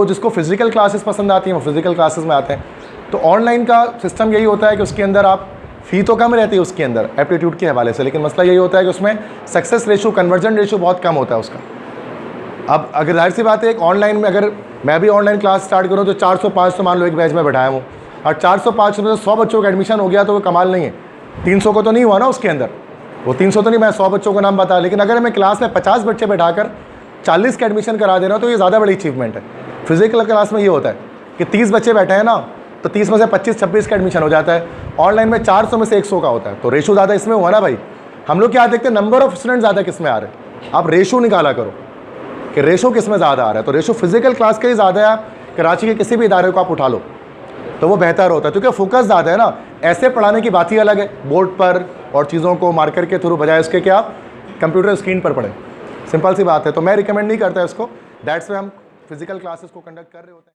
जिसको फिज़िकल क्लासेस पसंद आती हैं वो फिज़िकल क्लासेस में आते हैं। तो ऑनलाइन का सिस्टम यही होता है कि उसके अंदर आप फ़ी तो कम रहती है उसके अंदर एप्टीट्यूड के हवाले से, लेकिन मसला यही होता है कि उसमें सक्सेस रेशो, कन्वर्जन रेशो बहुत कम होता है उसका। अब अगर जाहिर सी बात है एक ऑनलाइन में अगर मैं भी ऑनलाइन क्लास स्टार्ट करूँ तो 400-500 मान लो एक बैच में बैठाया हूँ, और 400-500 में 100 बच्चों का एडमिशन हो गया तो वो कमाल नहीं है। 300 को तो नहीं हुआ ना उसके अंदर, वो 300 तो नहीं, मैं 100 बच्चों का नाम बता। लेकिन अगर मैं क्लास में 50 बच्चे बैठाकर 40 का एडमिशन करा दे रहा हूँ तो ये ज़्यादा बड़ी अचीवमेंट है। फिजिकल क्लास में ये होता है कि 30 बच्चे बैठे हैं ना, तो 30 में से 25-26 का एडमिशन हो जाता है। ऑनलाइन में 400 में से 100 का होता है, तो रेशो ज़्यादा इसमें हुआ ना भाई। हम लोग क्या देखते हैं, नंबर ऑफ स्टूडेंट ज़्यादा किस में आ रहे हैं, आप रेशो निकाला करो कि रेशो किस में ज़्यादा आ रहा है। तो रेशो फिजिकल क्लास का ही ज़्यादा है। कराची के किसी भी इदारे को आप उठा लो तो वो बेहतर होता है, क्योंकि फोकस ज़्यादा है ना। ऐसे पढ़ाने की बात ही अलग है, बोर्ड पर और चीज़ों को मार्कर के थ्रू, बजाय उसके कि आप कंप्यूटर स्क्रीन पर पढ़ें। सिंपल सी बात है। तो मैं रिकमेंड नहीं करता इसको, दैट्स वे हम फिजिकल क्लासेस को कंडक्ट कर रहे होते हैं।